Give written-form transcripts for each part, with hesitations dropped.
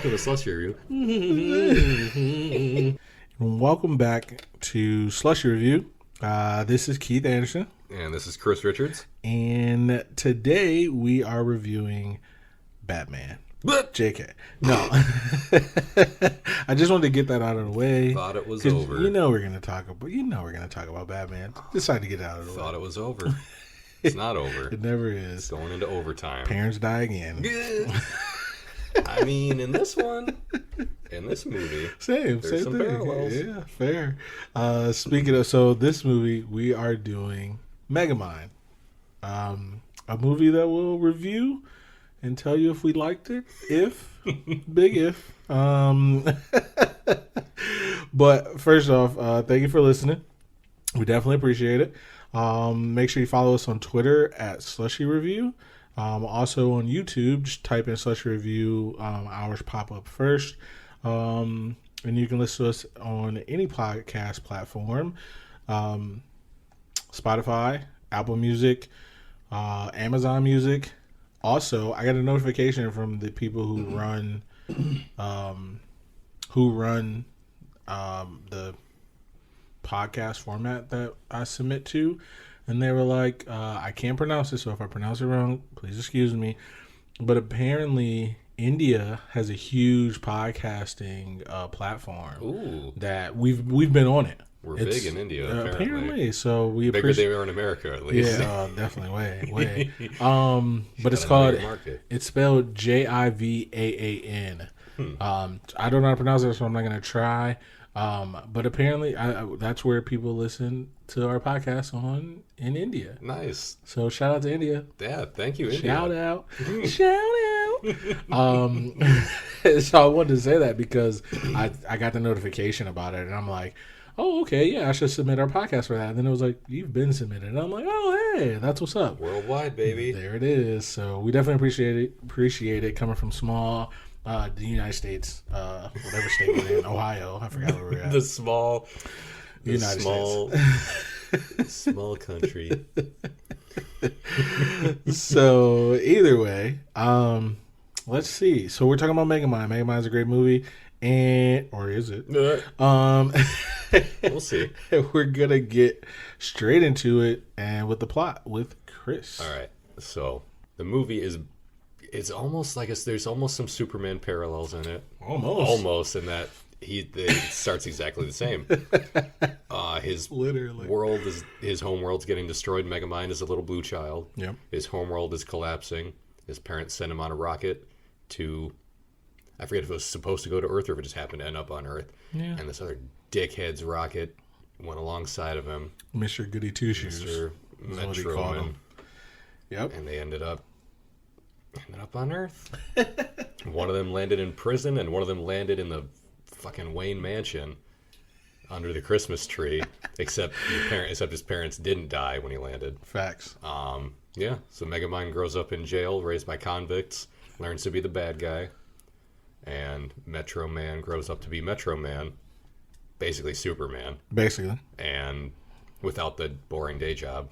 welcome to Slushie Review. Welcome back to Slushie Review. This is Keith Anderson. And this is Chris Richards. And today we are reviewing Batman. JK. No. I just wanted to get that out of the way. Thought it was over. We're gonna talk about Batman. Decided to get it out of the way. Thought it was over. It's not over. It never is. It's going into overtime. Parents die again. I mean, in this movie, same there's some thing. parallels. Yeah, fair. Speaking of, so this movie, we are doing Megamind, a movie that we'll review and tell you if we liked it, big if. But first off, thank you for listening. We definitely appreciate it. Make sure you follow us on Twitter at Slushie Review. Also on YouTube, just type in Slushie Review. Ours pop up first. And you can listen to us on any podcast platform. Spotify, Apple Music, Amazon Music. Also, I got a notification from the people who run the podcast format that I submit to, and they were like, I can't pronounce it, so if I pronounce it wrong, please excuse me. But apparently, India has a huge podcasting platform. Ooh. That we've been on it. We're big in India, apparently. So we bigger than they are in America, at least. Yeah, definitely, way. But it's called. It's spelled Jivan. I don't know how to pronounce it, so I'm not going to try. But apparently, that's where people listen to our podcast in India. Nice. So shout out to India. Yeah, thank you, India. Shout out. So I wanted to say that because I got the notification about it, and I'm like, oh, okay, yeah, I should submit our podcast for that. And then it was like, you've been submitted. And I'm like, oh, hey, that's what's up. Worldwide, baby. There it is. So we definitely appreciate it coming from the United States, whatever state we're in, Ohio. I forgot where we're at. The United States. Small country. So either way, let's see. So we're talking about Megamind. Megamind is a great movie, or is it? We'll see. We're gonna get straight into it and with the plot with Chris. All right. So the movie it's almost like there's almost some Superman parallels in it. Almost in that it starts exactly the same. His home world's getting destroyed. Megamind is a little blue child. Yep. His home world is collapsing. His parents send him on a rocket to, I forget if it was supposed to go to Earth or if it just happened to end up on Earth. Yeah. And this other dickhead's rocket went alongside of him. Mr. Goody Two Shoes. Mr. Metroman. Yep. And they ended up on Earth. One of them landed in prison, and one of them landed in the fucking Wayne Mansion under the Christmas tree. Except his parents didn't die when he landed. Facts. Yeah. So Megamind grows up in jail, raised by convicts, learns to be the bad guy, and Metro Man grows up to be Metro Man, basically Superman. Basically. And without the boring day job.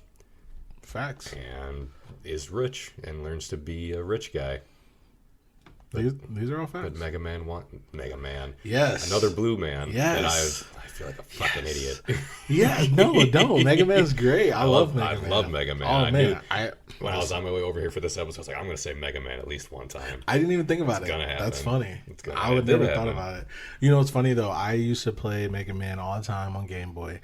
Facts. And is rich and learns to be a rich guy. These are all facts. But Mega Man. Yes. Another blue man. Yes. And I feel like a fucking idiot. Yeah, no, don't. Mega Man's great. I love Mega Man. I love Mega Man. Oh, man. When I was on my way over here for this episode, I was like, I'm going to say Mega Man at least one time. I didn't even think about it. Gonna happen. That's funny. I would never thought about it. You know what's funny, though? I used to play Mega Man all the time on Game Boy.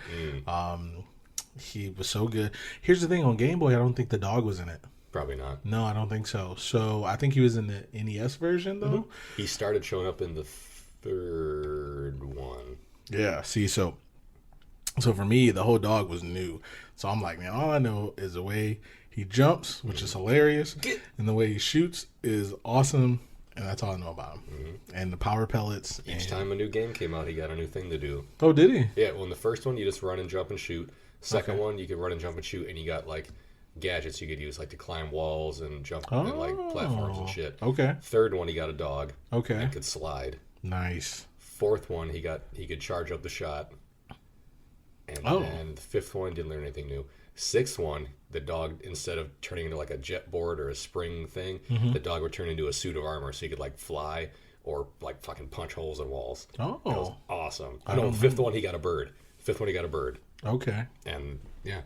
He was so good. Here's the thing. On Game Boy, I don't think the dog was in it. Probably not. No, I don't think so. So I think he was in the NES version, though. Mm-hmm. He started showing up in the third one. Yeah. See, so for me, the whole dog was new. So I'm like, man, all I know is the way he jumps, which is hilarious, and the way he shoots is awesome, and that's all I know about him. Mm-hmm. And the power pellets. Each time a new game came out, he got a new thing to do. Oh, did he? Yeah. Well, in the first one, you just run and jump and shoot. Second one, you could run and jump and shoot, and you got like gadgets you could use, like to climb walls and jump and like platforms and shit. Okay. Third one, he got a dog. Okay. And could slide. Nice. Fourth one, he could charge up the shot. And then the fifth one, didn't learn anything new. Sixth one, the dog, instead of turning into like a jet board or a spring thing, the dog would turn into a suit of armor so he could like fly or like fucking punch holes in walls. Oh, it was awesome. I know. Fifth one he got a bird. Okay. And yeah.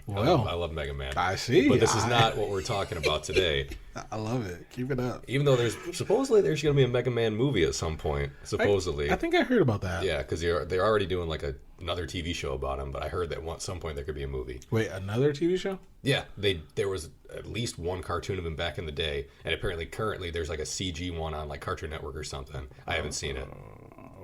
Well, I love Mega Man. I see. But this is not what we're talking about today. I love it. Keep it up. Even though there's going to be a Mega Man movie at some point. Supposedly. I think I heard about that. Yeah, because they're already doing like another TV show about him. But I heard that at some point there could be a movie. Wait, another TV show? Yeah, there was at least one cartoon of him back in the day, and apparently currently there's like a CG one on like Cartoon Network or something. I haven't seen it.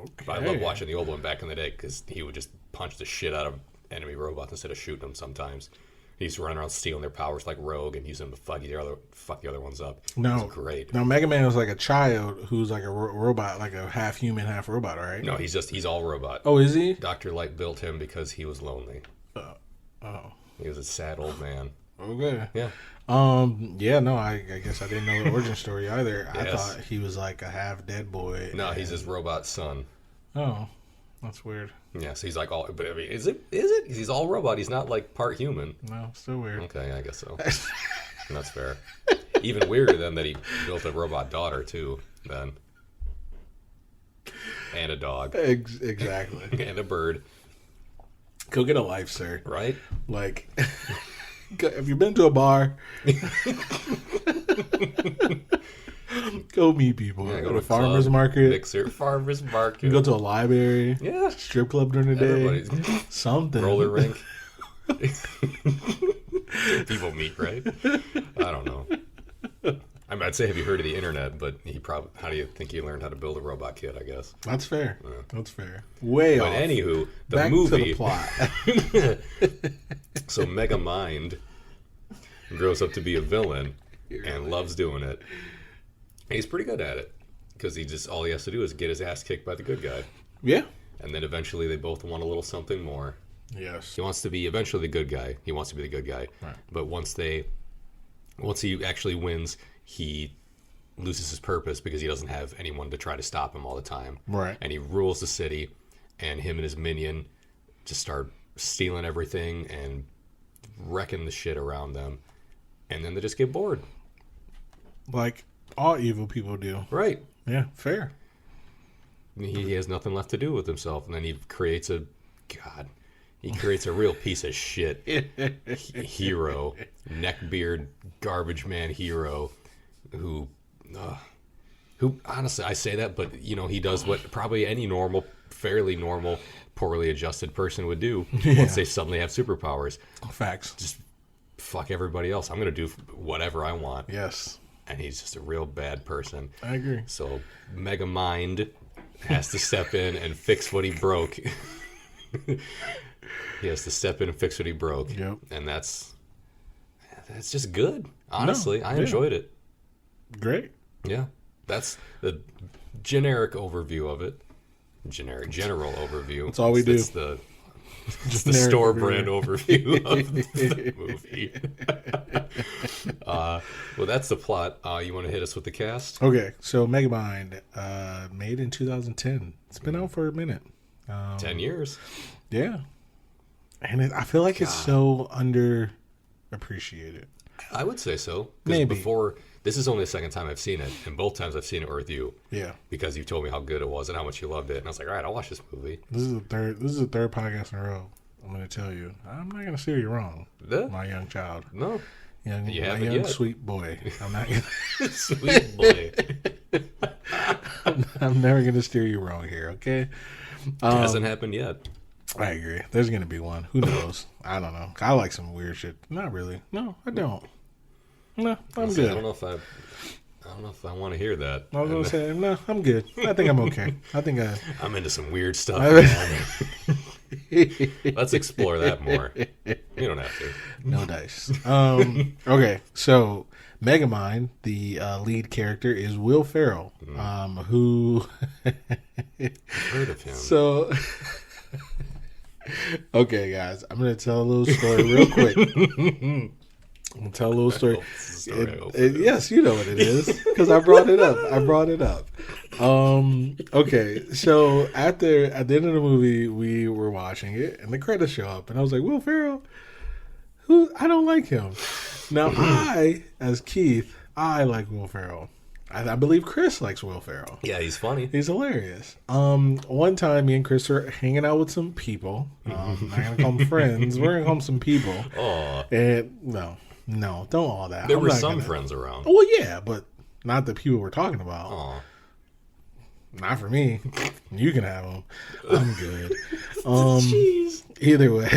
Okay. But I love watching the old one back in the day because he would just punch the shit out of enemy robots instead of shooting them sometimes. He used to run around stealing their powers like Rogue and use them to fuck the other ones up. No, it's great. Now Mega Man was like a child who's like a robot, like a half human, half robot, right? No, he's all robot. Oh, is he? Dr. Light built him because he was lonely. Oh. He was a sad old man. Okay. Yeah. Yeah, no, I guess I didn't know the origin story either. Yes. I thought he was like a half dead boy. No, he's his robot son. Oh, that's weird. Yeah, so he's like all, but I mean, is it? He's all robot. He's not like part human. No, still weird. Okay, I guess so. That's fair. Even weirder than that he built a robot daughter too, then. And a dog. Exactly. And a bird. Go get a life, sir. Right? Like, have you been to a bar? Go meet people. Yeah, go to farmer's market. Mixer, farmer's market. You go to a library. Yeah. Strip club during the day. Something. Roller rink. People meet, right? I don't know. I mean, I'd say, have you heard of the internet? But how do you think he learned how to build a robot kit? I guess that's fair. Yeah. That's fair. Way off. But anywho, the Back movie. To the plot. So Megamind grows up to be a villain and loves doing it. And he's pretty good at it because all he has to do is get his ass kicked by the good guy. Yeah. And then eventually they both want a little something more. Yes. He wants to be eventually the good guy. He wants to be the good guy. Right. But once he actually wins, he loses his purpose because he doesn't have anyone to try to stop him all the time. Right. And he rules the city, and him and his minion just start stealing everything and wrecking the shit around them. And then they just get bored. Like all evil people do. Right. Yeah, fair. He has nothing left to do with himself, and then he creates a real piece of shit hero, neckbeard, garbage man hero, who honestly, I say that, but he does what probably any fairly normal, poorly adjusted person would do once they suddenly have superpowers. Facts. Just fuck everybody else. I'm going to do whatever I want. Yes. And he's just a real bad person. I agree. So Megamind has to step in and fix what he broke. He has to step in and fix what he broke. Yep. And that's just good. Honestly, I enjoyed it. Great. Yeah. That's the generic overview of it. General overview. That's all we do. It's the store brand overview of the movie. Well, that's the plot. You want to hit us with the cast? Okay, so Megamind, made in 2010. It's been out for a minute. 10 years. Yeah. And I feel like it's so underappreciated. I would say so. Maybe. This is only the second time I've seen it, and both times I've seen it were with you. Yeah. Because you told me how good it was and how much you loved it, and I was like, all right, I'll watch this movie. This is the third podcast in a row. I'm going to tell you. I'm not going to steer you wrong, my young child. No. My young sweet boy. I'm not going to... Sweet boy. I'm never going to steer you wrong here, okay? It hasn't happened yet. I agree. There's going to be one. Who knows? I don't know. I like some weird shit. Not really. No, I don't. No, I'm good. I don't know if I want to hear that. I was going to say, no, I'm good. I think I'm okay. I'm into some weird stuff, man. Let's explore that more. You don't have to. No dice. Okay, so Megamind, the lead character, is Will Ferrell, who... I've heard of him. So... Okay, guys, I'm going to tell a little story real quick. I'm going to tell a little story. Yes, you know what it is, because I brought it up. Okay, so at the end of the movie, we were watching it, and the credits show up, and I was like, Will Ferrell? I don't like him. Now, as Keith, I like Will Ferrell. I believe Chris likes Will Ferrell. Yeah, he's funny. He's hilarious. One time, me and Chris were hanging out with some people. I'm not gonna call them friends. We're gonna call them some people. Oh, and no, don't all that. There were some friends around. Well, yeah, but not the people we're talking about. Oh, not for me. You can have them. I'm good. Jeez. Either way.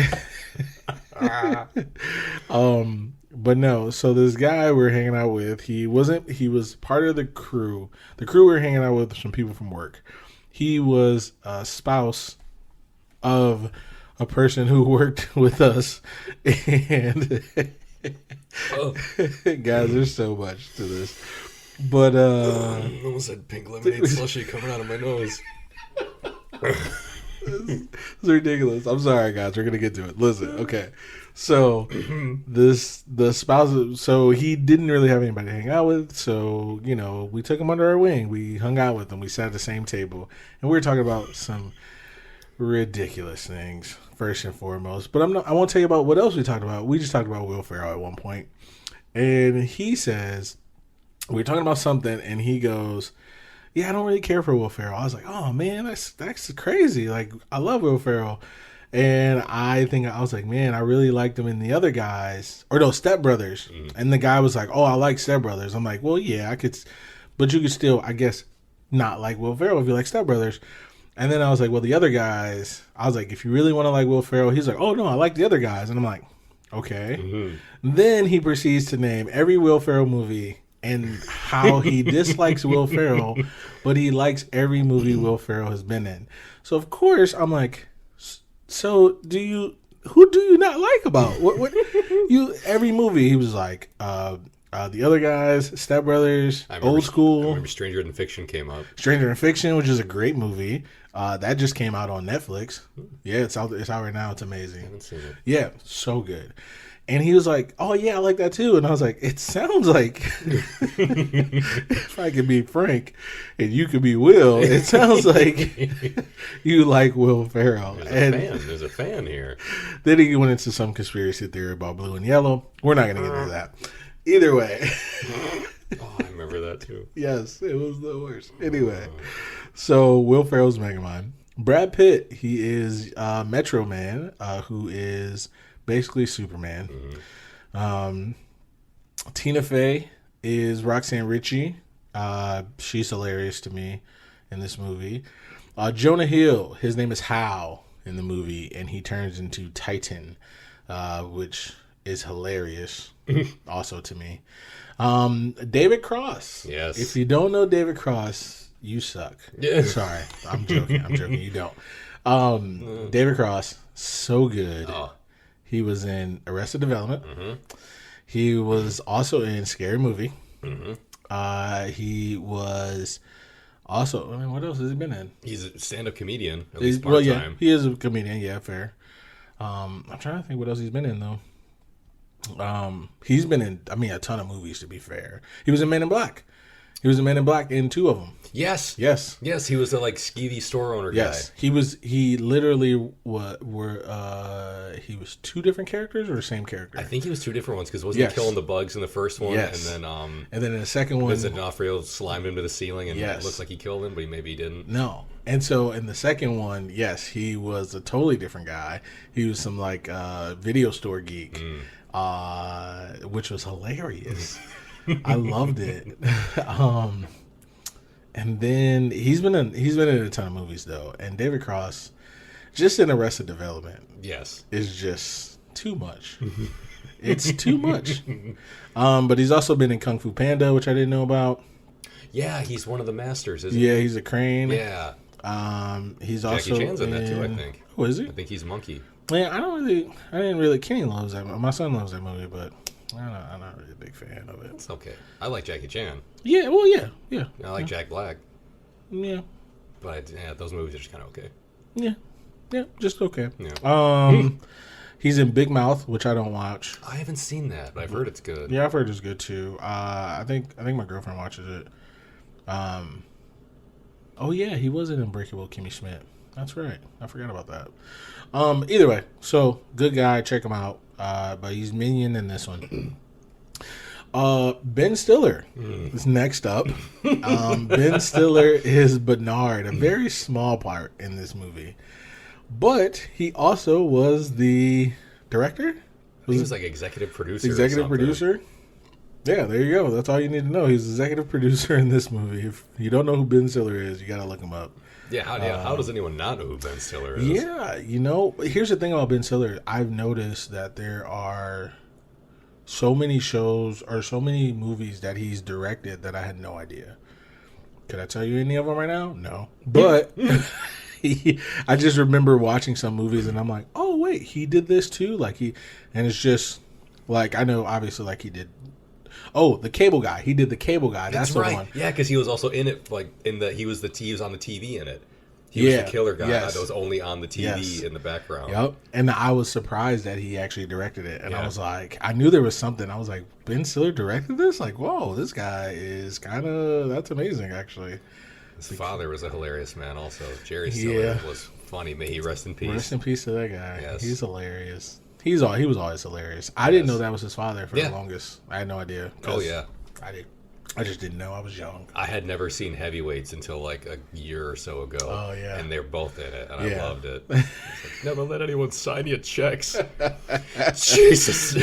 But no, so this guy we're hanging out with, he was part of the crew. The crew we were hanging out with some people from work. He was a spouse of a person who worked with us. And guys, there's so much to this. But I almost had pink lemonade slushie coming out of my nose. It's ridiculous. I'm sorry, guys. We're gonna get to it. Listen, okay. So the spouse. So he didn't really have anybody to hang out with. So we took him under our wing. We hung out with him. We sat at the same table, and we were talking about some ridiculous things first and foremost. But I won't tell you about what else we talked about. We just talked about Will Ferrell at one point, and he says we were talking about something, and he goes, "Yeah, I don't really care for Will Ferrell." I was like, "Oh man, that's crazy! Like, I love Will Ferrell." And I was like, man, I really liked him in the other guys, or no, Step Brothers. And the guy was like, "Oh, I like Step Brothers." I'm like, "Well, yeah, I could, but you could still, I guess, not like Will Ferrell if you like Step Brothers." And then I was like, "Well, the other guys," I was like, "If you really want to like Will Ferrell," he's like, "Oh no, I like the other guys." And I'm like, "Okay." Mm-hmm. Then he proceeds to name every Will Ferrell movie and how he dislikes Will Ferrell, but he likes every movie Will Ferrell has been in. So of course I'm like, so who do you not like about what you every movie? He was like, the other guys, Step Brothers, Old School. I remember Stranger Than Fiction came up. Stranger Than Fiction, which is a great movie. That just came out on Netflix. Yeah, it's out right now. It's amazing. I haven't seen it. Yeah, so good. And he was like, "Oh yeah, I like that too." And I was like, "It sounds like, if I could be Frank, and you could be Will, it sounds like you like Will Ferrell." There's a fan here. Then he went into some conspiracy theory about blue and yellow. We're not going to get into that. Either way. Oh, I remember that too. Yes, it was the worst. Anyway, so Will Ferrell's Megamind. Brad Pitt, he is Metro Man, who is basically Superman. Tina Fey is Roxanne Ritchie. She's hilarious to me in this movie. Jonah Hill, his name is Hal in the movie, and he turns into Titan, which is hilarious also to me. David Cross. Yes. If you don't know David Cross, you suck. Yeah. Sorry. I'm joking. You don't. David Cross, so good. Oh. He was in Arrested Development. Mm-hmm. He was also in Scary Movie. Mm-hmm. He was also, what else has he been in? He's a stand-up comedian, at least part-time. Well, yeah, he is a comedian. Yeah, fair. I'm trying to think what else he's been in, though. He's been in, a ton of movies, to be fair. He was in Men in Black. He was in Men in Black in 2 of them. Yes. Yes. Yes, he was the skeevy store owner guy. Yes. He literally he was 2 different characters or the same character? I think he was 2 different ones because wasn't he killing the bugs in the first one? Yes. And then in the second one, Vincent D'Onofrio slimed him to the ceiling and it looks like he killed him, but maybe he didn't. No. And so in the second one, yes, he was a totally different guy. He was some video store geek, which was hilarious. I loved it. And then he's been in a ton of movies though. And David Cross, just in Arrested Development, yes, is just too much. It's too much. But he's also been in Kung Fu Panda, which I didn't know about. Yeah, he's one of the masters, isn't he? Yeah, he's a crane. Yeah. He's Jackie also Chan's in that too, I think. Oh, is he? I think he's Monkey. Yeah, I didn't really. Kenny loves that. My son loves that movie, but I'm not really a big fan of it. It's okay. I like Jackie Chan. Yeah, well, yeah. I like Jack Black. Yeah. But those movies are just kind of okay. Yeah, just okay. Yeah. He's in Big Mouth, which I don't watch. I haven't seen that, but I've heard it's good. Yeah, I've heard it's good too. I think my girlfriend watches it. Oh yeah, he was in Unbreakable Kimmy Schmidt. That's right. I forgot about that. Either way, so good guy. Check him out. But he's Minion in this one. Ben Stiller is next up. Ben Stiller is Bernard, a very small part in this movie. But he also was the director? He was like executive producer. Executive producer? Yeah, there you go. That's all you need to know. He's executive producer in this movie. If you don't know who Ben Stiller is, you got to look him up. Yeah, how does anyone not know who Ben Stiller is? Yeah, here's the thing about Ben Stiller. I've noticed that there are so many shows or so many movies that he's directed that I had no idea. Could I tell you any of them right now? No. But I just remember watching some movies and I'm like, oh, wait, he did this too? And it's just, like, I know, obviously, like, he did. Oh, The Cable Guy. He did The Cable Guy. That's the right. one. Yeah, because he was also in it, like, he was on the TV in it. He was the killer guy that was only on the TV in the background. Yep. And I was surprised that he actually directed it. And I was like, I knew there was something. I was like, Ben Stiller directed this? Like, whoa, this guy is that's amazing, actually. His father was a hilarious man also. Jerry Stiller was funny. May he rest in peace. Rest in peace to that guy. Yes. He's hilarious. He was always hilarious. I didn't know that was his father for the longest. I had no idea. Oh, yeah. I just didn't know. I was young. I had never seen Heavyweights until like a year or so ago. Oh, yeah. And they're both in it, and I loved it. I was like, never let anyone sign you checks. Jesus.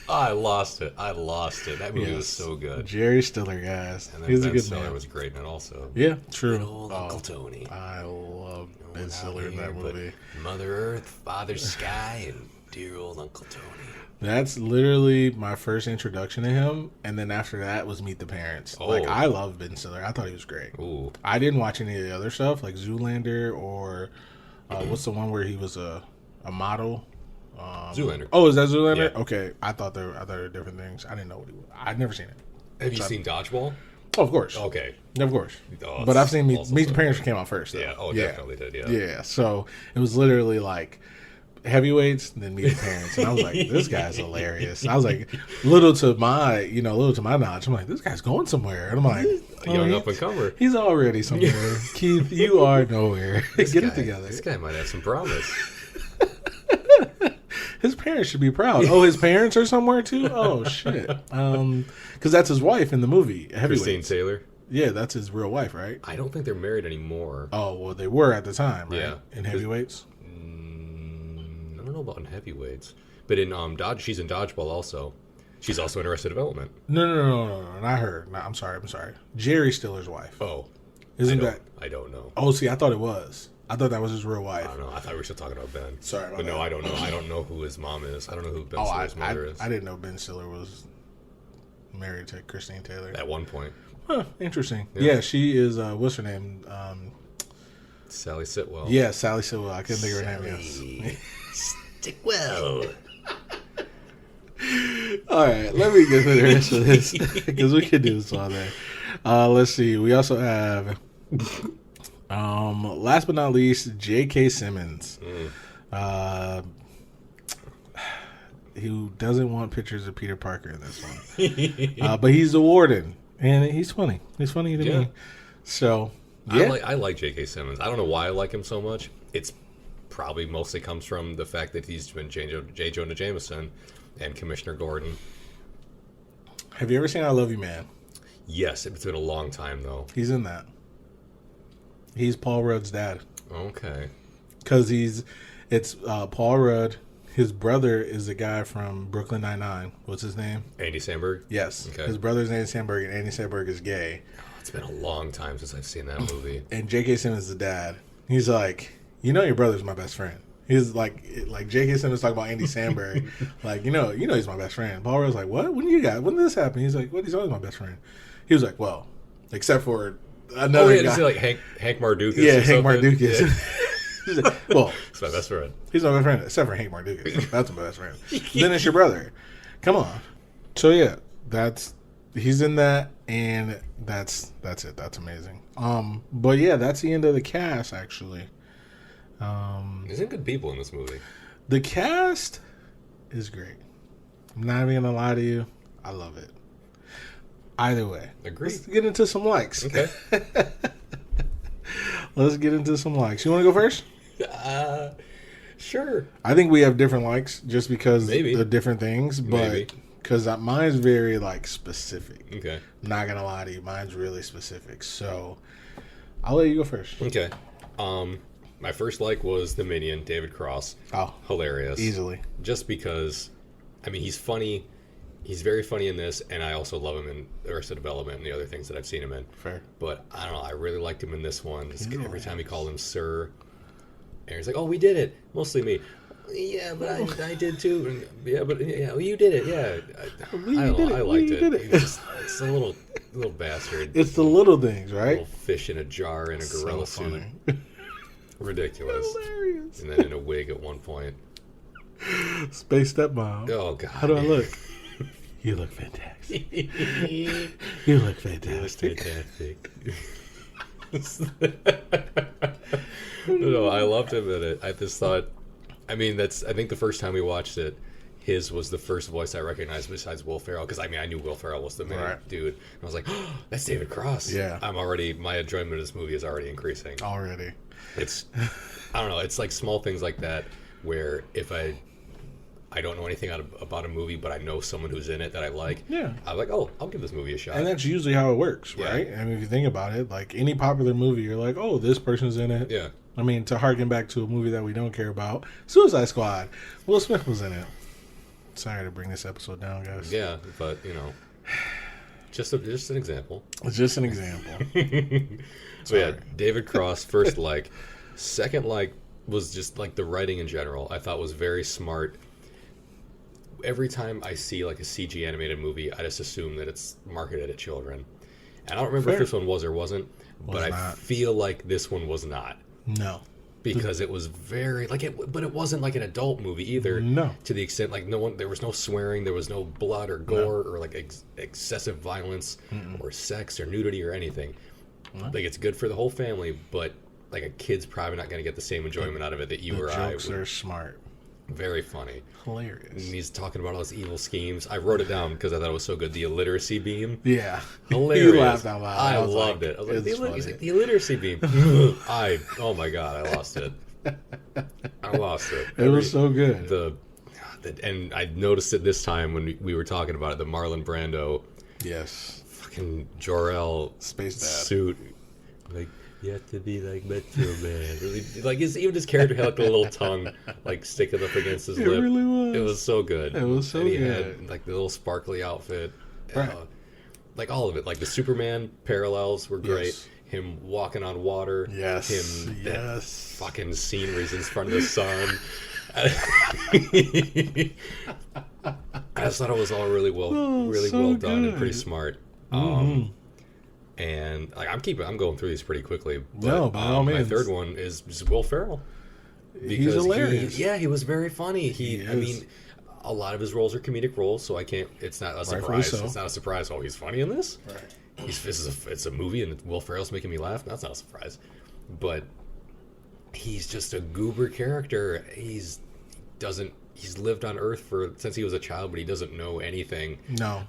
I lost it. That movie was so good. Jerry Stiller, guys. And then Ben Stiller was great in it also. Yeah, true. Good old Uncle Tony. I love Ben Stiller in that movie. Mother Earth, Father Sky, and dear old Uncle Tony. That's literally my first introduction to him, and then after that was Meet the Parents. Oh. Like, I love Ben Stiller. I thought he was great. Ooh. I didn't watch any of the other stuff, like Zoolander or what's the one where he was a model? Zoolander. Oh, is that Zoolander? Yeah. Okay, I thought they were different things. I didn't know what he was. I'd never seen it. Have you seen Dodgeball? Oh, of course. Okay. Of course. Oh, but I've seen Meet the Parents came out first. Though. Yeah. Oh, definitely did. Yeah. Yeah. So it was literally like Heavyweights, then Meet the Parents, and I was like, "This guy's hilarious." I was like, little to my knowledge, I'm like, "This guy's going somewhere," and I'm like, "Young up and comer." He's already somewhere. Keith, you are nowhere. Get it together. This guy might have some promise. His parents should be proud. Oh, his parents are somewhere too. Oh shit. Because that's his wife in the movie. Heavyweights. Christine Taylor. Yeah, that's his real wife, right? I don't think they're married anymore. Oh well, they were at the time, right? Yeah. In Heavyweights. I don't know about in Heavyweights, but in she's in Dodgeball also. She's also in Arrested Development. No, not her. No, I'm sorry. Jerry Stiller's wife. Oh, I don't know. Oh, see, I thought it was. I thought that was his real wife. I don't know. I thought we were still talking about Ben. Sorry, but no, I don't know. I don't know who his mom is. I don't know who Ben Stiller's mother is. I didn't know Ben Stiller was married to Christine Taylor at one point. Huh? Interesting. Yeah, she is. What's her name? Sally Sitwell. Yeah, Sally Sitwell. I couldn't think of her name. Yes. Stickwell. All right, let me get to the rest of this because we could do this all day. Let's see. We also have, last but not least, J.K. Simmons, who doesn't want pictures of Peter Parker in this one, but he's the warden, and he's funny. He's funny to me. So, yeah. I like J.K. Simmons. I don't know why I like him so much. It's probably mostly comes from the fact that he's been J. Jonah Jameson and Commissioner Gordon. Have you ever seen I Love You, Man? Yes, it's been a long time, though. He's in that. He's Paul Rudd's dad. Okay. Because it's Paul Rudd. His brother is the guy from Brooklyn Nine-Nine. What's his name? Andy Samberg? Yes. Okay. His brother's Andy Samberg, and Andy Samberg is gay. It's been a long time since I've seen that movie. And J.K. Simmons is the dad. He's like, you know your brother's my best friend. He's like J.K. Simmons talking about Andy Samberg. like, you know he's my best friend. Paul Rudd's like, what? When did this happen? He's like, what? He's always my best friend. He was like, well, except for another guy. Like Hank Mardukas. Yeah, Hank Mardukas. Yeah. He's like, well, he's my best friend. He's my best friend, except for Hank Mardukas. That's my best friend. Then it's your brother. Come on. So yeah, he's in that, and that's it. That's amazing. But yeah, that's the end of the cast, actually. There's some good people in this movie. The cast is great. I'm not even gonna lie to you. I love it. Either way. Agree. Let's get into some likes. Okay. Let's get into some likes. You want to go first? Sure. I think we have different likes just because Maybe. of different things, but because mine's very like specific. Okay. I'm not gonna lie to you, mine's really specific. So I'll let you go first. Okay. My first like was the Minion, David Cross. Oh, hilarious, easily. Just because, I mean, he's funny. He's very funny in this, and I also love him in Arrested Development and the other things that I've seen him in. Fair. But I don't know. I really liked him in this one. Every time he called him Sir, and he's like, "Oh, we did it." Mostly me. Yeah, but I did too. And, yeah, but yeah, well, you did it. Yeah, I liked it. It's a little bastard. It's the little things, right? Little fish in a jar in a gorilla suit. Ridiculous. Hilarious. And then in a wig at one point. Space stepmom. Oh God. How do I look? You look fantastic. You look fantastic. No, I loved him in it. I just thought, I mean, I think the first time we watched it, his was the first voice I recognized besides Will Ferrell, because I mean I knew Will Ferrell was the main dude. And I was like, oh, that's David Cross. Yeah. My enjoyment of this movie is already increasing. Already. It's, I don't know, it's like small things like that where if I don't know anything about a movie, but I know someone who's in it that I like. Yeah. I'm like, oh, I'll give this movie a shot. And that's usually how it works, right? I mean, if you think about it, like any popular movie, you're like, oh, this person's in it. Yeah. I mean, to harken back to a movie that we don't care about, Suicide Squad. Will Smith was in it. Sorry to bring this episode down, guys. Yeah, but, just an example. It's just an example. So yeah, David Cross, first like. Second like was just like the writing in general. I thought was very smart. Every time I see like a CG animated movie, I just assume that it's marketed at children. And I don't remember if this one was or wasn't, but I feel like this one was not. No. Because it was very but it wasn't like an adult movie either. No. To the extent like there was no swearing, there was no blood or gore or like excessive violence or sex or nudity or anything. Like it's good for the whole family, but like a kid's probably not going to get the same enjoyment out of it that you or I would. The jokes are smart. Very funny. Hilarious. And he's talking about all his evil schemes. I wrote it down because I thought it was so good. The illiteracy beam. Yeah. Hilarious. You laughed out loud. I loved it. I was like, the illiteracy beam. Oh my God, I lost it. It was so good. And I noticed it this time when we were talking about it, the Marlon Brando. Yes. Fucking Jor-El Space Dad suit. Like, you have to be like Metro Man. Like even his character had like a little tongue like sticking up against his lip. It really was. It was so good. It was so and he good. had like the little sparkly outfit. Right. Like all of it. Like the Superman parallels were great. Yes. Him walking on water. Yes. That fucking scene where he's in front of the sun. I just thought it was all really well done and pretty smart. And like I'm going through these pretty quickly. But, by all means. My third one is Will Ferrell. He's hilarious. He was very funny. I mean, a lot of his roles are comedic roles, so I can't. It's not a surprise. So. It's not a surprise. Oh, he's funny in this. Right. It's a movie, and Will Ferrell's making me laugh. That's not a surprise. But he's just a goober character. He's lived on Earth since he was a child, but he doesn't know anything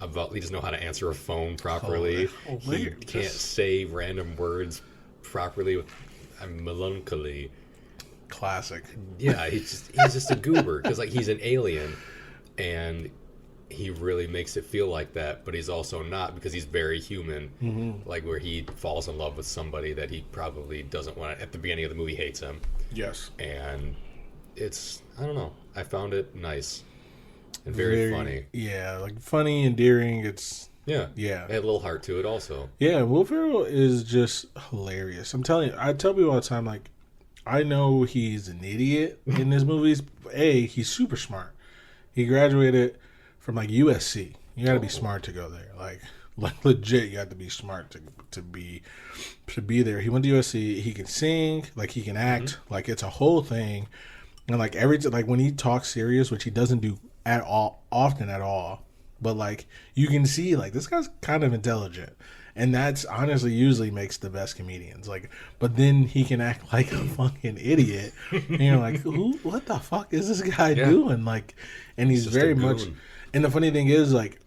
about. He doesn't know how to answer a phone properly. He can't say random words properly. I'm melancholy. Classic. Yeah, he's just a goober because like he's an alien, and he really makes it feel like that. But he's also not because he's very human. Mm-hmm. Like where he falls in love with somebody that he probably doesn't want. At the beginning of the movie, hates him. Yes, and I don't know. I found it nice and very funny. Yeah, like funny, endearing. Yeah. It had a little heart to it also. Yeah, Will Ferrell is just hilarious. I'm telling you, I tell people all the time, like, I know he's an idiot in his movies. But he's super smart. He graduated from like USC. You got to be smart to go there. Like legit, you have to be smart to be there. He went to USC. He can sing, like he can act, like it's a whole thing. And like when he talks serious, which he doesn't do often at all, but like you can see like this guy's kind of intelligent, and that's honestly usually makes the best comedians. Like, but then he can act like a fucking idiot, and you're like, what the fuck is this guy doing? Like, and he's very much. And the funny thing is, like,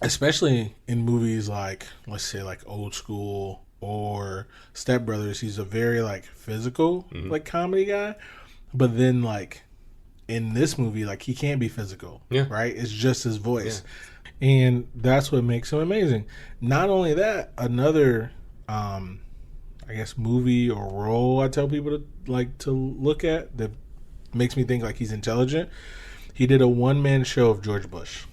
especially in movies like let's say like Old School or Step Brothers, he's a very like physical like comedy guy. But then, like, in this movie, like, he can't be physical. Yeah. Right? It's just his voice. Yeah. And that's what makes him amazing. Not only that, another, I guess, movie or role I tell people to look at that makes me think like he's intelligent. He did a one-man show of George Bush.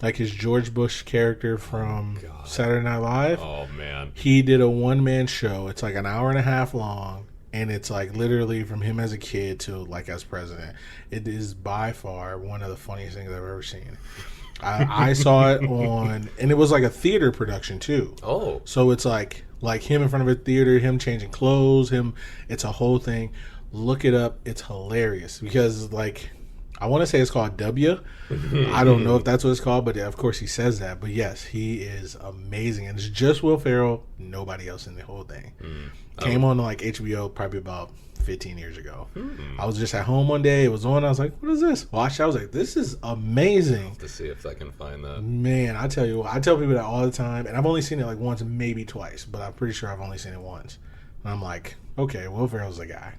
Like his George Bush character from Saturday Night Live. Oh, man. He did a one-man show. It's like an hour and a half long. And it's like literally from him as a kid to like as president. It is by far one of the funniest things I've ever seen. I saw it on, and it was like a theater production too. Oh. So it's like him in front of a theater, him changing clothes, it's a whole thing. Look it up. It's hilarious because like, I want to say it's called W. I don't know if that's what it's called, but of course he says that. But yes, he is amazing. And it's just Will Ferrell, nobody else in the whole thing. Came on like HBO probably about 15 years ago. I was just at home one day. It was on. I was like, what is this? Watched. I was like, this is amazing. I'll have to see if I can find that. Man, I tell you what, I tell people that all the time. And I've only seen it like once, maybe twice. But I'm pretty sure I've only seen it once. And I'm like, okay, Will Ferrell's the guy.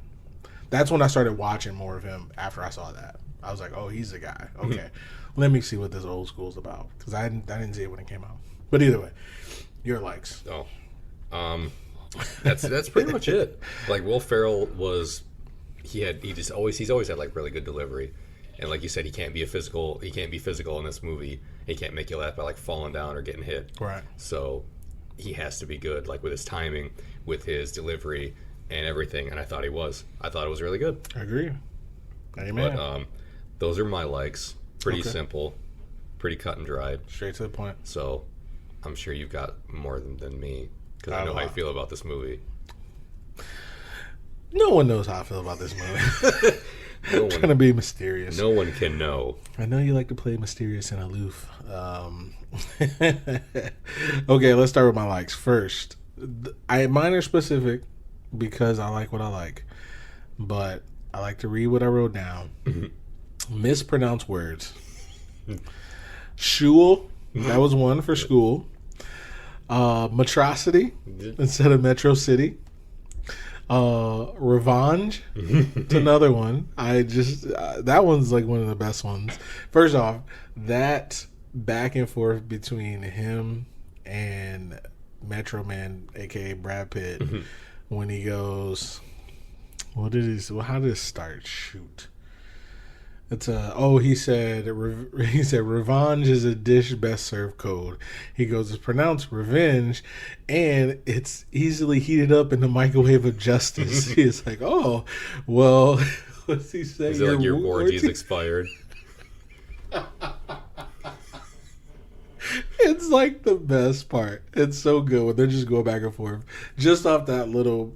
That's when I started watching more of him after I saw that. I was like, oh, he's the guy. Okay. Let me see what this old school's about. Because I didn't see it when it came out. But either way, your likes. Oh. That's pretty much it. Like Will Ferrell he's always had like really good delivery. And like you said, he can't be physical in this movie. He can't make you laugh by like falling down or getting hit. Right. So he has to be good, like with his timing, with his delivery and everything. And I thought it was really good. I agree. Amen. But those are my likes. Pretty simple, pretty cut and dried. Straight to the point. So I'm sure you've got more than me because I know how I feel about this movie. No one knows how I feel about this movie. I'm trying to be mysterious. No one can know. I know you like to play mysterious and aloof. Okay, let's start with my likes first. Mine are specific because I like what I like, but I like to read what I wrote down. Mispronounce words. Shul, that was one for school. Metrocity instead of Metro City. Revenge, it's another one. I just that one's like one of the best ones. First off, that back and forth between him and Metro Man, aka Brad Pitt, when he goes, how did it start? Shoot. It's he said revenge is a dish best served cold. He goes, it's pronounced revenge, and it's easily heated up in the microwave of justice. He's like, oh, well, what's he saying? Is it like your orgy's expired? It's like the best part. It's so good when they're just going back and forth, just off that little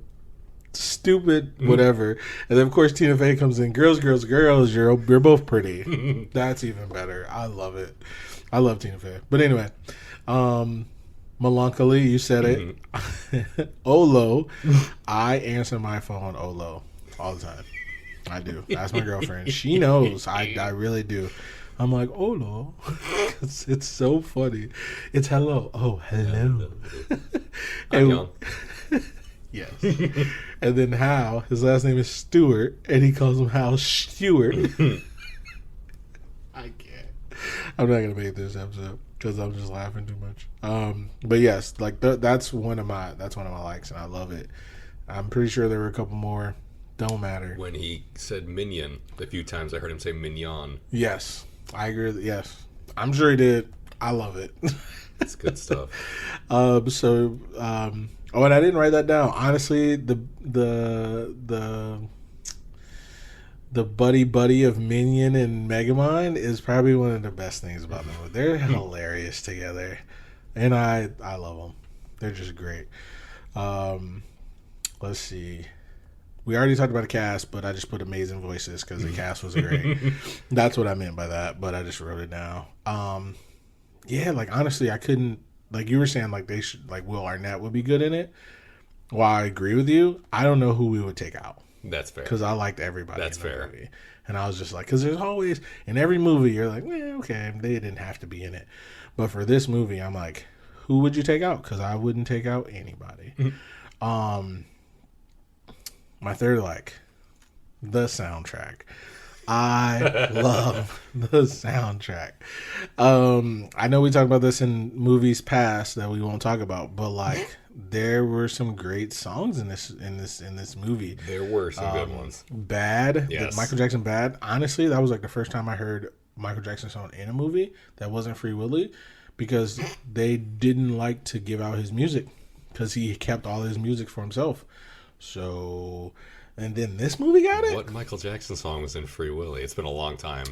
stupid whatever. And then of course Tina Fey comes in, girls, you're both pretty. That's even better. I love it. I love Tina Fey. But anyway, melancholy, you said it. Ollo, I answer my phone Ollo all the time. I do. That's my girlfriend. She knows. I really do. I'm like, Ollo. It's so funny. It's hello. Oh, hello. And, yes. And then Hal, his last name is Stewart, and he calls him Hal Stewart. I can't. I'm not gonna make this episode because I'm just laughing too much. But yes, like that's one of my likes, and I love it. I'm pretty sure there were a couple more. Don't matter. When he said minion, a few times I heard him say mignon. Yes, I agree. Yes, I'm sure he did. I love it. It's good stuff. Oh, and I didn't write that down. Honestly, the buddy of Minion and Megamind is probably one of the best things about them. They're hilarious together, and I love them. They're just great. Let's see. We already talked about the cast, but I just put amazing voices because the cast was great. That's what I meant by that, but I just wrote it down. Yeah, like honestly, I couldn't. Like you were saying, like they should, like Will Arnett would be good in it. While I agree with you, I don't know who we would take out. That's fair. Because I liked everybody. That's in the fair. Movie. And I was just like, because there's always in every movie you're like, well, okay, they didn't have to be in it, but for this movie, I'm like, who would you take out? Because I wouldn't take out anybody. My third, like, the soundtrack. I love the soundtrack. I know we talked about this in movies past that we won't talk about, but like there were some great songs in this movie. There were some good ones. Bad, yes. Michael Jackson Bad. Honestly, that was like the first time I heard Michael Jackson song in a movie that wasn't Free Willy, because they didn't like to give out his music because he kept all his music for himself. So, and then this movie got it. What Michael Jackson song was in Free Willy? It's been a long time.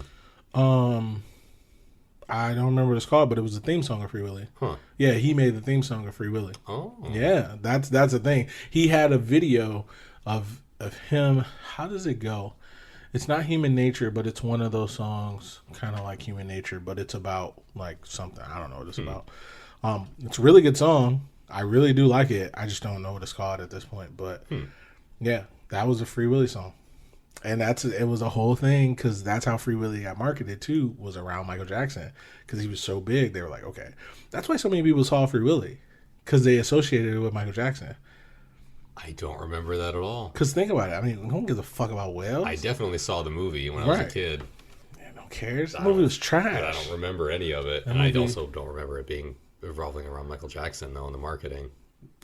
I don't remember what it's called, but it was the theme song of Free Willy. Huh. Yeah, he made the theme song of Free Willy. Oh. Yeah, that's the thing. He had a video of him. How does it go? It's not Human Nature, but it's one of those songs, kind of like Human Nature, but it's about like something. I don't know what it's about. It's a really good song. I really do like it. I just don't know what it's called at this point. But yeah, that was a Free Willy song. And it was a whole thing because that's how Free Willy got marketed too, was around Michael Jackson, because he was so big. They were like, okay, that's why so many people saw Free Willy, because they associated it with Michael Jackson. I don't remember that at all. Because think about it. I mean, no one gives a fuck about whales. I definitely saw the movie when I was a kid. Yeah, no one cares. The movie was trash. But I don't remember any of it. And I also don't remember it being revolving around Michael Jackson, though, in the marketing.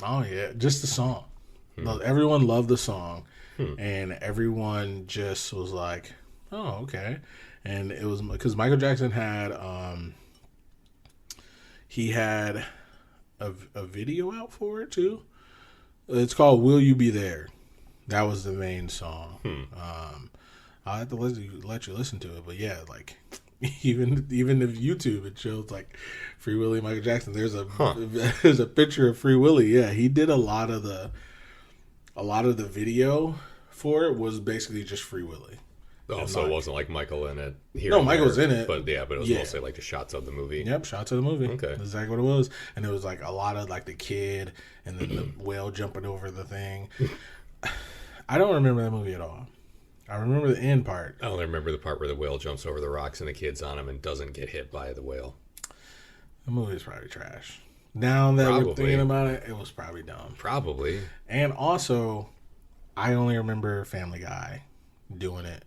Oh, yeah. Just the song. Everyone loved the song. And everyone just was like, oh, okay. And it was because Michael Jackson had, he had a video out for it, too. It's called "Will You Be There." That was the main song. I'll have to let you listen to it, but yeah, like even if YouTube, it shows like Free Willy, Michael Jackson. There's a picture of Free Willy. Yeah, he did a lot of the video for it was basically just Free Willy. Oh, so it wasn't like Michael in it. No, Michael's in it. But it was mostly like the shots of the movie. Yep, shots of the movie. Okay. That's exactly what it was. And it was like a lot of like the kid and then the whale jumping over the thing. I don't remember that movie at all. I remember the end part. I only remember the part where the whale jumps over the rocks and the kid's on him and doesn't get hit by the whale. The movie's probably trash. Now that we're thinking about it, it was probably dumb. Probably. And also, I only remember Family Guy doing it.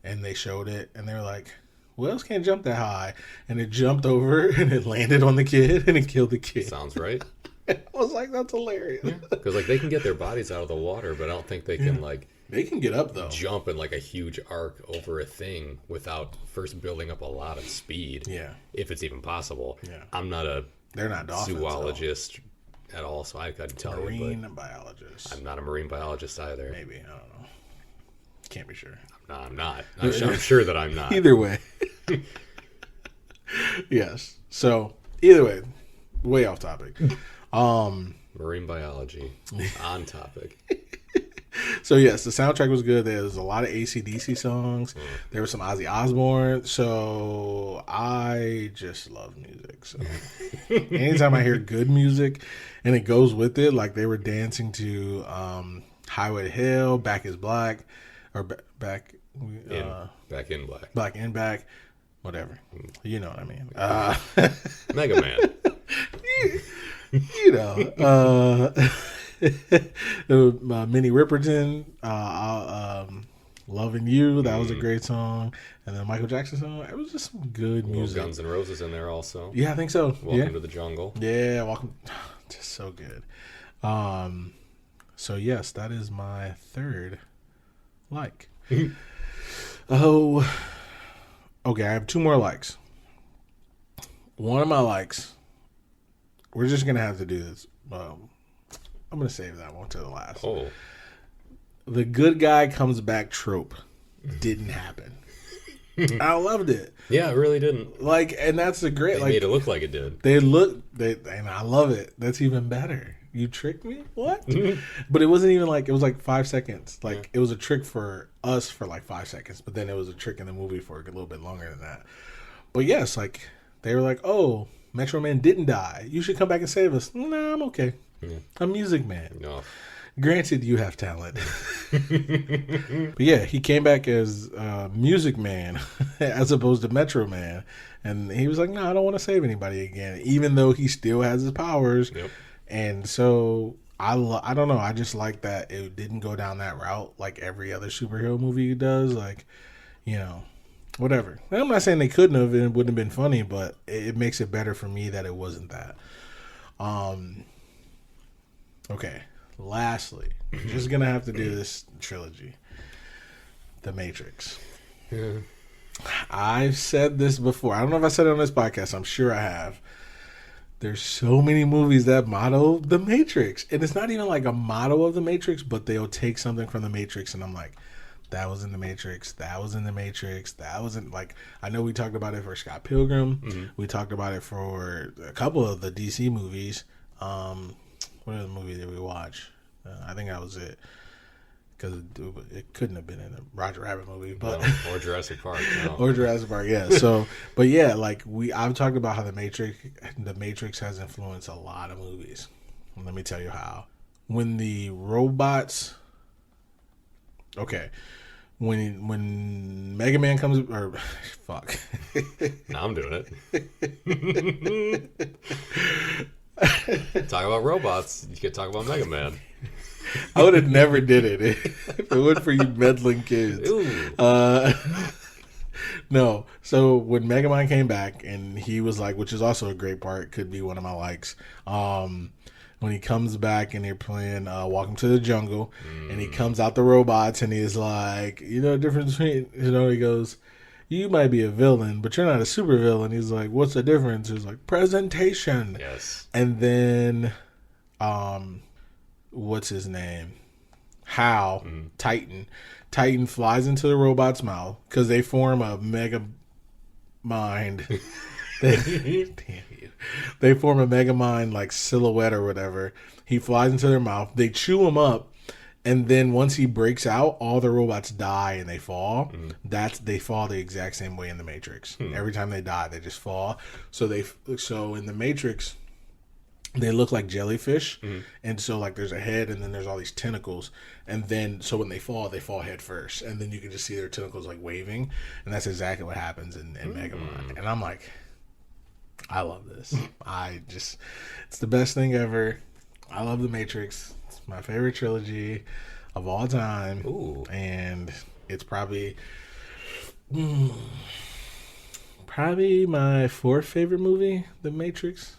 And they showed it, and they were like, whales can't jump that high. And it jumped over, and it landed on the kid, and it killed the kid. Sounds right. I was like, that's hilarious. Because like they can get their bodies out of the water, but I don't think they can like... They can get up, though. Jump in like a huge arc over a thing without first building up a lot of speed. Yeah. If it's even possible. Yeah. I'm not a They're not dolphins, zoologist at all, so I couldn't tell you. Marine biologist. I'm not a marine biologist either. Maybe. I don't know. Can't be sure. No, I'm not. I'm sure that I'm not. Either way. Yes. So, either way off topic. Marine biology. On topic. So, yes, the soundtrack was good. There was a lot of AC/DC songs. There was some Ozzy Osbourne. So, I just love music. So, anytime I hear good music and it goes with it, like they were dancing to Highway to Hell, Back is Black, or Back in Black. Black in Back, whatever. You know what I mean. Megamind. You know. Minnie Riperton, Loving You, that was a great song. And then Michael Jackson song, it was just some good music. Guns N' Roses in there also. Yeah, I think so. Welcome to the Jungle. Yeah, welcome. Just so good. So yes, that is my third like. Oh, okay, I have two more likes. One of my likes, we're just going to have to do this. I'm going to save that one to the last. Oh. The good guy comes back trope didn't happen. I loved it. Yeah, it really didn't. Like, and that's the great. They made it look like it did. And I love it. That's even better. You tricked me? What? But it wasn't even like, it was like 5 seconds. Like, it was a trick for us for like 5 seconds, but then it was a trick in the movie for a little bit longer than that. But yes, like, they were like, oh, Metro Man didn't die. You should come back and save us. Nah, I'm okay. Yeah. I'm Music Man. No. Granted, you have talent. But yeah, he came back as Music Man as opposed to Metro Man. And he was like, no, I don't want to save anybody again, even though he still has his powers. Yep. And so I don't know. I just like that it didn't go down that route like every other superhero movie does. Like, you know, whatever. I'm not saying they couldn't have and it wouldn't have been funny, but it makes it better for me that it wasn't that. Okay. Lastly, we're just gonna have to do this trilogy. The Matrix. Yeah. I've said this before. I don't know if I said it on this podcast. I'm sure I have. There's so many movies that model The Matrix. And it's not even like a model of The Matrix, but they'll take something from The Matrix and I'm like, that was in The Matrix. That was in The Matrix. That wasn't like, I know we talked about it for Scott Pilgrim. Mm-hmm. We talked about it for a couple of the DC movies. What other movie did we watch? I think that was it. Because it couldn't have been in a Roger Rabbit movie, but no, or Jurassic Park, no. Or Jurassic Park, yeah. So, but yeah, like I've talked about how the Matrix has influenced a lot of movies. And let me tell you how. When the robots, when Megamind comes, or fuck, now I'm doing it. Talk about robots, you can talk about Megamind. I would have never did it if it weren't for you meddling kids. No. So when Megamind came back and he was like, which is also a great part, could be one of my likes. When he comes back and they're playing Welcome to the Jungle and he comes out the robots and he's like, you know the difference between, he goes, you might be a villain, but you're not a super villain. He's like, what's the difference? He's like, presentation. Yes. And then, what's his name? Hal, Titan. Titan flies into the robot's mouth because they form a Megamind. They form a Megamind like silhouette or whatever. He flies into their mouth. They chew him up. And then once he breaks out, all the robots die and they fall. They fall the exact same way in the Matrix. Every time they die, they just fall. So in the Matrix, they look like jellyfish, and so like there's a head, and then there's all these tentacles, and then so when they fall head first, and then you can just see their tentacles like waving, and that's exactly what happens in Megamind. And I'm like, I love this. It's the best thing ever. I love The Matrix. It's my favorite trilogy of all time. Ooh. And it's probably my fourth favorite movie, The Matrix.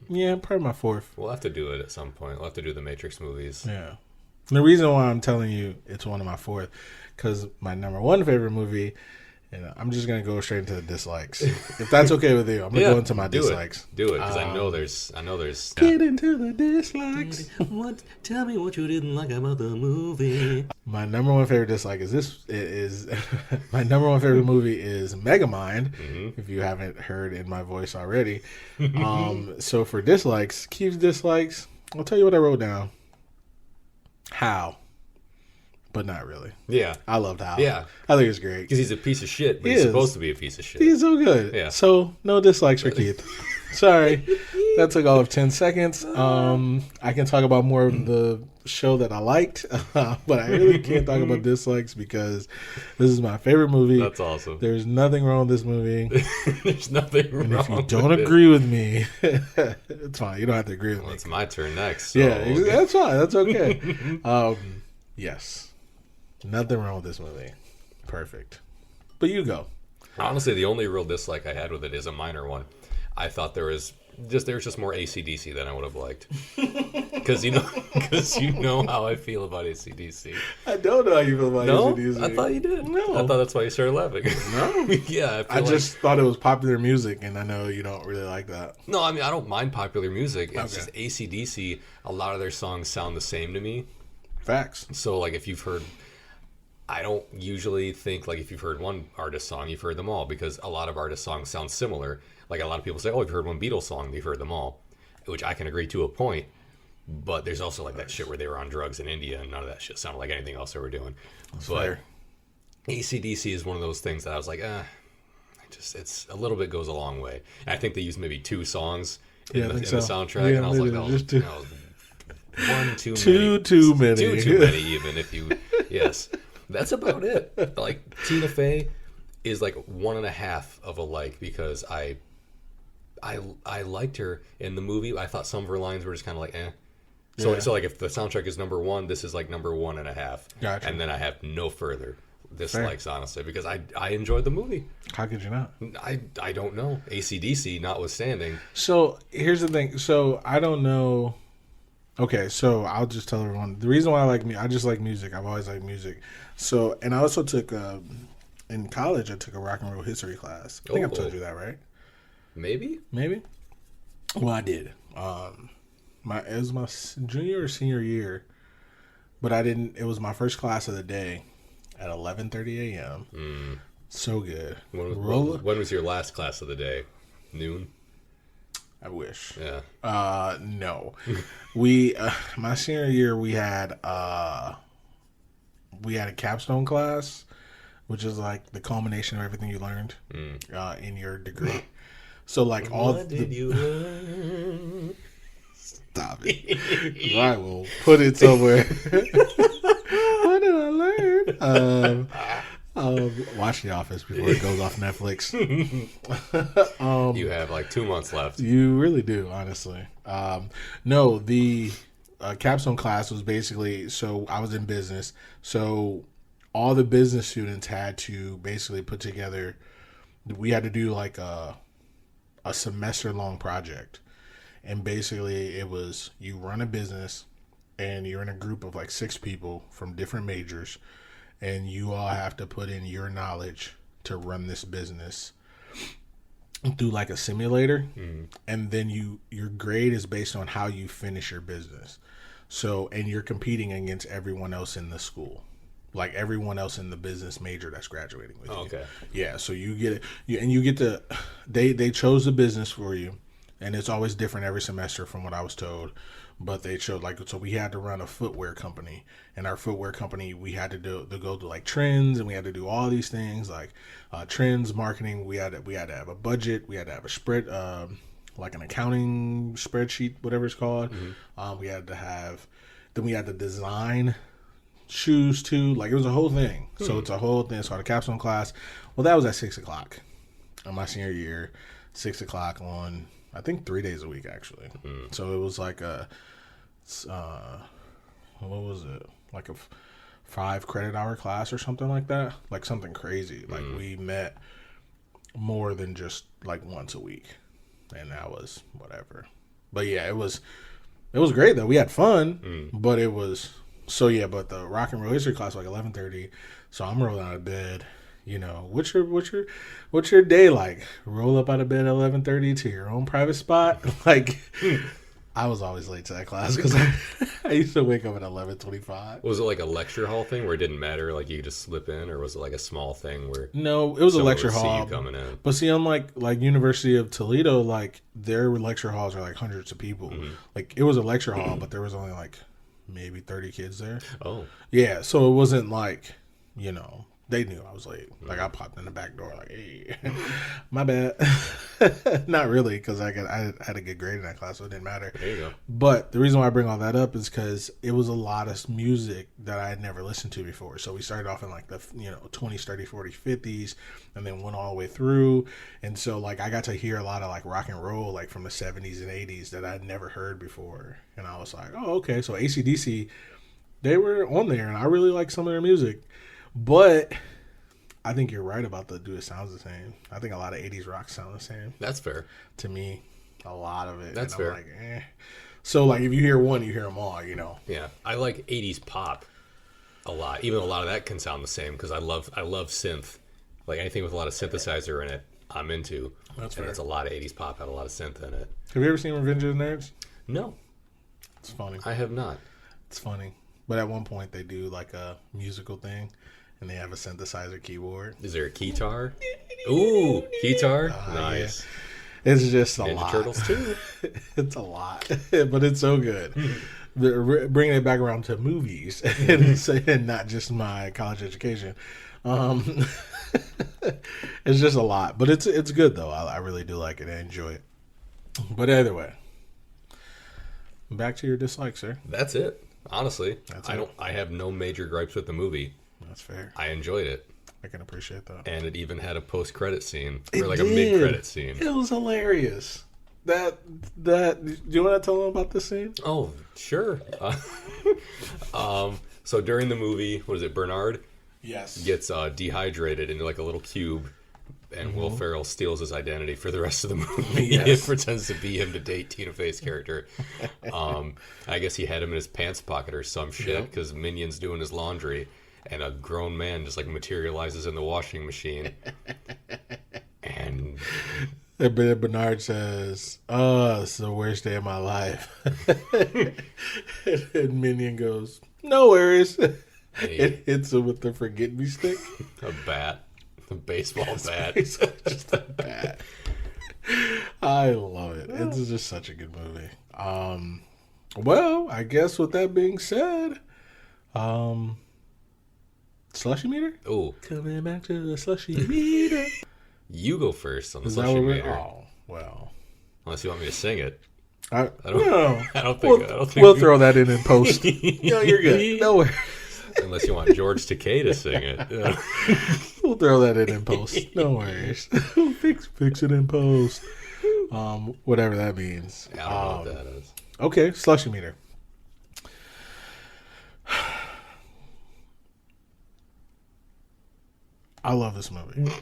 Yeah, probably my fourth. We'll have to do it at some point. We'll have to do the Matrix movies. Yeah. And the reason why I'm telling you it's one of my fourth, because my number one favorite movie, I'm just going to go straight into the dislikes. If that's okay with you, I'm going to go into my dislikes. Do it, because I know there's... Get into the dislikes. Tell me what you didn't like about the movie. My number one favorite dislike my number one favorite movie is Megamind, if you haven't heard in my voice already. So for dislikes, Keith's dislikes, I'll tell you what I wrote down. How? But not really. Yeah. I loved Hal. Yeah. I think it's great. Because he's a piece of shit, but he's supposed to be a piece of shit. He's so good. Yeah. So, no dislikes for Keith. Sorry. That took all of 10 seconds. I can talk about more of the show that I liked, but I really can't talk about dislikes because this is my favorite movie. That's awesome. There's nothing wrong with this movie. There's nothing wrong. And if you don't agree with me, it's fine. You don't have to agree with me. It's my turn next. So. Yeah, that's fine. That's okay. Yes. Nothing wrong with this movie. Perfect. But you go. Honestly, the only real dislike I had with it is a minor one. I thought there was just more AC/DC than I would have liked. Because you know how I feel about AC/DC. I don't know how you feel about AC/DC. I thought you did. No. I thought that's why you started laughing. No. Yeah. I just thought it was popular music, and I know you don't really like that. No, I mean, I don't mind popular music. It's just AC/DC, a lot of their songs sound the same to me. Facts. So, like, if you've heard... I don't usually think, like, if you've heard one artist song, you've heard them all, because a lot of artist songs sound similar. Like, a lot of people say, oh, if you've heard one Beatles song, you've heard them all, which I can agree to a point. But there's also, like, that shit where they were on drugs in India, and none of that shit sounded like anything else they were doing. That's but fair. AC/DC is one of those things that I was like, it's a little bit goes a long way. And I think they used maybe 2 songs in the soundtrack, and I was like, one too many. Too many. Too many, even if you... Yes. That's about it. Like, Tina Fey is like 1.5 of a like, because I liked her in the movie. I thought some of her lines were just kind of like, eh. So like, if the soundtrack is number 1, this is like number 1.5. Gotcha. And then I have no further. dislikes, honestly, because I enjoyed the movie. How could you not? I don't know. AC/DC notwithstanding. So here's the thing. So I don't know. Okay, so I'll just tell everyone the reason why I just like music. I've always liked music. So, and I also took in college I took a rock and roll history class. I think I've told you that, right? Maybe. Well, I did. It was my junior or senior year, but I didn't. It was my first class of the day at 11:30 a.m. So good. When was your last class of the day? Noon. I wish. Yeah. No. We my senior year we had a capstone class, which is like the culmination of everything you learned in your degree. So like what did you learn? Stop it. I will put it somewhere. What did I learn? Watch The Office before it goes off Netflix. You have like 2 months left. You really do, honestly. No, the capstone class was basically, so I was in business. So all the business students had to basically put together, we had to do like a semester long project. And basically it was, you run a business and you're in a group of like 6 people from different majors. And you all have to put in your knowledge to run this business through like a simulator. And then your grade is based on how you finish your business. So, and you're competing against everyone else in the school. Like everyone else in the business major that's graduating with you. Okay. Yeah, so you get it. You get to, they chose the business for you. And it's always different every semester from what I was told. But they showed so we had to run a footwear company, and our footwear company, we had to go to like trends, and we had to do all these things like trends, marketing. We had to have a budget, we had to have a spread, like an accounting spreadsheet, whatever it's called. We had to design shoes too. Like it was a whole thing. So it's a whole thing. So the capstone class, well, that was at 6:00 on my senior year, 6:00 on, I think 3 days a week actually. So it was like what was it? Like a 5 credit hour class or something like that. Like something crazy. Like we met more than just like once a week, and that was whatever. But yeah, it was great though. We had fun, but it was But the rock and roll history class was like 11:30. So I'm rolling out of bed. You know, what's your day like? Roll up out of bed at 11:30 to your own private spot. Like, I was always late to that class because I used to wake up at 11:25. Was it like a lecture hall thing where it didn't matter, like you could just slip in, or was it like a small thing where? No, it was a lecture see hall. You coming in. But see, unlike like University of Toledo, like their lecture halls are like hundreds of people. Like it was a lecture hall, but there was only like maybe 30 kids there. Oh, yeah. So it wasn't like, you know. They knew I was late. Like I popped in the back door, like, "Hey, my bad." Not really, because I had a good grade in that class, so it didn't matter. There you go. But the reason why I bring all that up is because it was a lot of music that I had never listened to before. So we started off in like the 20s, 30s, 40s, 50s, and then went all the way through. And so like I got to hear a lot of like rock and roll, like from the 70s and 80s that I'd never heard before. And I was like, oh, okay. So AC/DC, they were on there, and I really like some of their music. But I think you're right about it sounds the same. I think a lot of 80s rock sound the same. That's fair. To me, a lot of it. That's fair. I'm like, So, like, if you hear one, you hear them all, you know. Yeah. I like 80s pop a lot. Even a lot of that can sound the same because I love synth. Like, anything with a lot of synthesizer in it, I'm into. That's fair. And it's a lot of 80s pop, had a lot of synth in it. Have you ever seen Revenge of the Nerds? No. It's funny. I have not. It's funny. But at one point, they do, like, a musical thing. And they have a synthesizer keyboard. Is there a keytar? Ooh, keytar? Nice. Yeah. It's just a Ninja lot. Turtles too. It's a lot, but it's so good. Bringing it back around to movies and not just my college education. It's just a lot, but it's good though. I really do like it. I enjoy it. But either way, back to your dislike, sir. That's it. Honestly, I have no major gripes with the movie. That's fair. I enjoyed it. I can appreciate that. And it even had a post-credit scene. Or like a mid-credit scene. It was hilarious. Do you want to tell them about this scene? Oh, sure. So during the movie, what is it, Bernard? gets dehydrated into like a little cube, and Will Ferrell steals his identity for the rest of the movie. He pretends to be him to date Tina Fey's character. I guess he had him in his pants pocket or some shit because Minion's doing his laundry, and a grown man just like materializes in the washing machine. And Bernard says, "Oh, it's the worst day of my life." And Minion goes, "No worries." It hits him with the forget me stick. A bat. A baseball bat. Just a bat. I love it. It's just such a good movie. Well, I guess with that being said, Slushie meter? Oh. Coming back to the Slushie meter. You go first on the Slushie meter. Oh, well. Unless you want me to sing it. I don't think we'll throw that in post. No, you're good. No worries. Unless you want George Takei to sing it. Yeah. We'll throw that in post. No worries. Fix it in post. Whatever that means. Yeah, I don't know what that is. Okay, Slushie meter. I love this movie.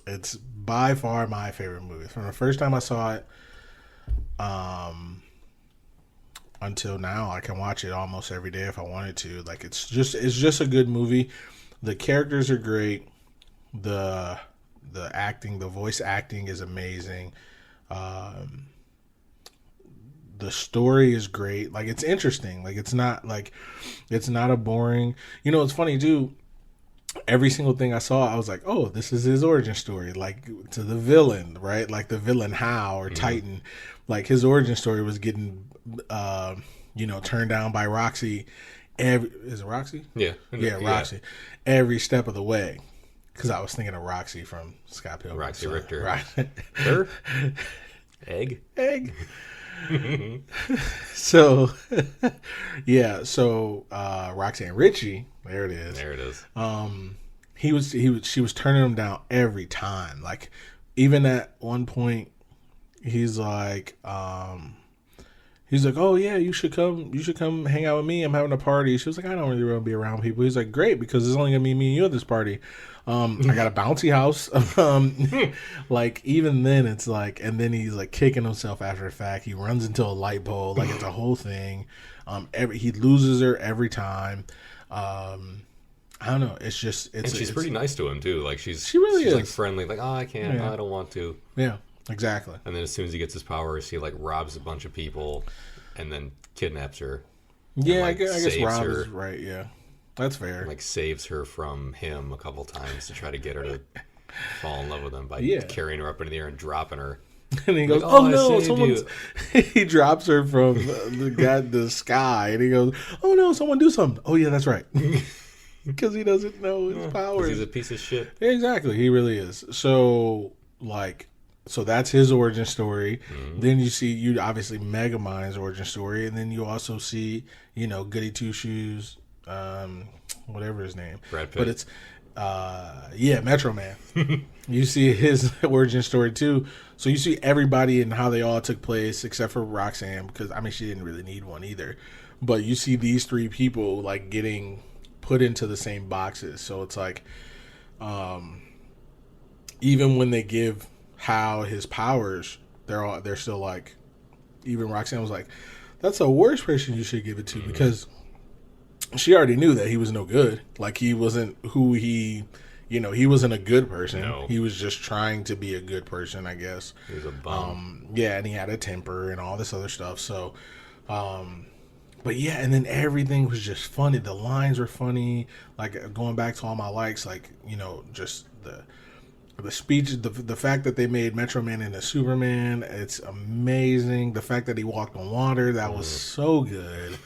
It's by far my favorite movie. From the first time I saw it, until now, I can watch it almost every day if I wanted to. Like it's just a good movie. The characters are great. The acting, the voice acting is amazing. The story is great. Like it's interesting. Like it's not a boring. You know, it's funny too. Every single thing I saw, I was like, "Oh, this is his origin story." Like to the villain, right? Like the villain Hal or Titan. Like his origin story was getting, turned down by Roxy. Is it Roxy? Yeah, Roxy. Every step of the way, because I was thinking of Roxy from Scott Pilgrim. Roxy Richter. Right. Her? Egg. So, yeah. So Roxy and Richie. There it is. She was turning him down every time. Like even at one point, he's like, "Oh yeah, you should come hang out with me. I'm having a party." She was like, "I don't really want to be around people." He's like, "Great, because it's only gonna be me and you at this party. I got a bouncy house." Like even then, it's like, and then he's like kicking himself after the fact. He runs into a light pole, like it's a whole thing. He loses her every time. I don't know. It's just and she's pretty nice to him too. Like she is like friendly. Like, "Oh, I can't. Yeah. I don't want to." Yeah. Exactly. And then as soon as he gets his powers, he like robs a bunch of people and then kidnaps her. Yeah, and, like, I guess Rob her, is right. Yeah, that's fair. And, like saves her from him a couple times to try to get her to fall in love with him by carrying her up into the air and dropping her. And he goes, like, "Oh no, someone's." He drops her from the sky, and he goes, "Oh no, someone do something." Oh yeah, that's right. Because he doesn't know his powers. He's a piece of shit. Yeah, exactly, he really is. So that's his origin story. Mm-hmm. Then you obviously Megamind's origin story, and then you also see, Goody Two Shoes, whatever his name, Brad Pitt. But it's Metro Man. You see his origin story too. So you see everybody and how they all took place, except for Roxanne, because she didn't really need one either. But you see these three people like getting put into the same boxes. So it's like, even when they give Hal his powers, they're still like, even Roxanne was like, "That's the worst person you should give it to," because she already knew that he was no good. Like he wasn't who he wasn't a good person. No. He was just trying to be a good person, I guess. He was a bum. And he had a temper and all this other stuff. So, but yeah, and then everything was just funny. The lines were funny. Like going back to all my likes, like just the speech, the fact that they made Metro Man into Superman, it's amazing. The fact that he walked on water, that was so good.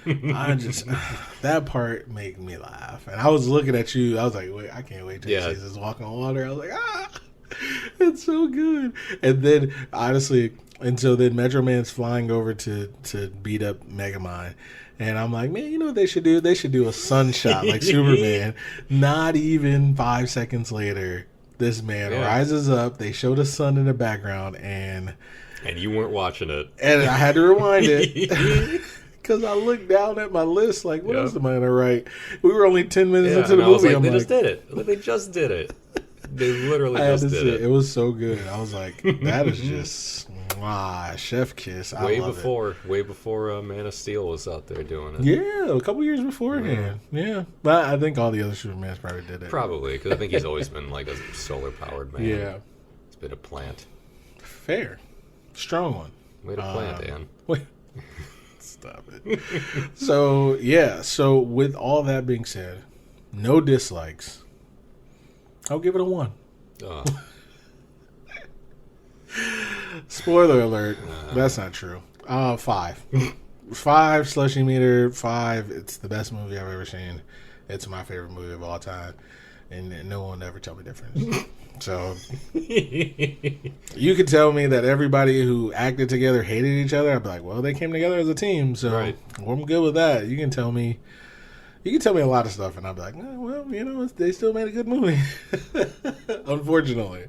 That part made me laugh. And I was looking at you, I was like, wait, I can't wait till he sees us walk on water. I was like, it's so good. And then honestly, until then Metro Man's flying over to beat up Megamind. And I'm like, man, you know what they should do? They should do a sunshot like Superman. Not even 5 seconds later, this man rises up. They show the sun in the background, and you weren't watching it. And I had to rewind it Because I looked down at my list, like, what else am I going to write? We were only 10 minutes into the I was movie. like, they just did it. They just did it. They literally just did it. It was so good. I was like, that is just chef kiss. Way before Man of Steel was out there doing it. Yeah, a couple years beforehand. Yeah. But I think all the other Supermans probably did it. Probably, because I think he's always been like a solar-powered man. Yeah. He's been a plant. Fair. Strong one. Way to plant, Dan. Wait. Stop it. So with all that being said, no dislikes. I'll give it a 1. Spoiler alert. That's not true. 5. 5 Slushie meter. 5. It's the best movie I've ever seen. It's my favorite movie of all time. And no one will ever tell me different. So you could tell me that everybody who acted together hated each other. I'd be like, well, they came together as a team. So I'm good with that. You can tell me a lot of stuff, and I'll be like, well, they still made a good movie. Unfortunately.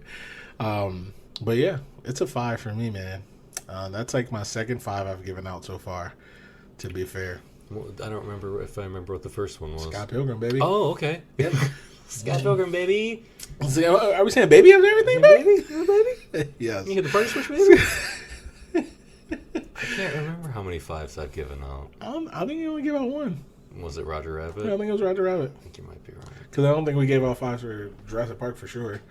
But yeah, it's a 5 for me, man. That's like my second 5 I've given out so far, to be fair. Well, I don't remember if I remember what the first one was. Scott Pilgrim, baby. Oh, okay. Yep. Scott Pilgrim, baby. Are we saying baby after everything, baby? Yes. You get the party switch, baby? I can't remember how many 5s I've given out. I think you only gave out 1. Was it Roger Rabbit? Yeah, I think it was Roger Rabbit. I think you might be right. Because I don't think we gave out 5s for Jurassic Park for sure.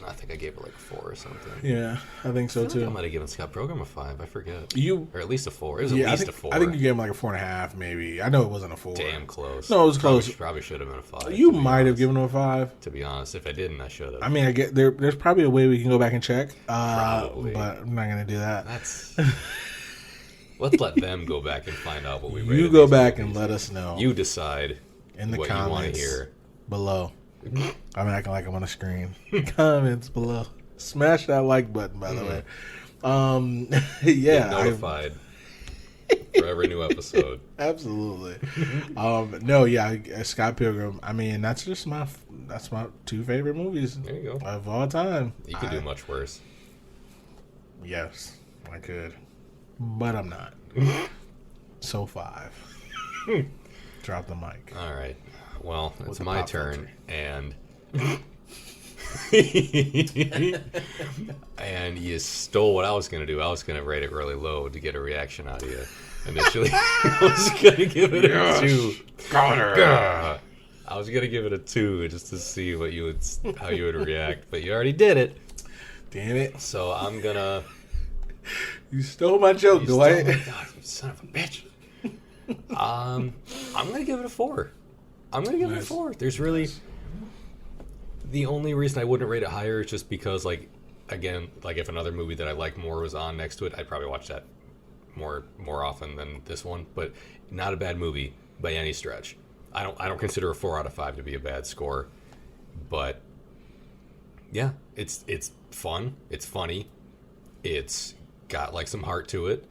I think I gave it like 4 or something. Yeah, I think so too. I might have given Scott Pilgrim a 5. I forget. Or at least a 4. It was at least a 4. I think you gave him like a 4.5, maybe. I know it wasn't a 4. Damn close. No, it was close. Probably should have been a 5. You might have given him a 5. To be honest, if I didn't, I should have. I mean, I get there's probably a way we can go back and check. Probably, but I'm not gonna do that. Let's let them go back and find out what we rated. You go back and let us know. You decide in the what comments you want to hear below. I'm acting like I'm on the screen. Comments below. Smash that like button, by the way. Yeah, get notified for every new episode. Absolutely. Scott Pilgrim. I mean, that's my 2 favorite movies. There you go. Of all time. You could do much worse. Yes, I could. But I'm not. So 5. Drop the mic. All right. Well, it's my turn, and and you stole what I was going to do. I was going to rate it really low to get a reaction out of you. Initially, I was going to give it a 2. I was going to give it a 2 just to see how you would react, but you already did it. Damn it! So I'm gonna. You stole my joke, Dwight. God, you son of a bitch. I'm gonna give it a 4. I'm gonna give it a 4. There's really the only reason I wouldn't rate it higher is just because, like, again, like if another movie that I like more was on next to it, I'd probably watch that more often than this one. But not a bad movie by any stretch. I don't consider a 4 out of 5 to be a bad score, but yeah, it's fun. It's funny. It's got like some heart to it,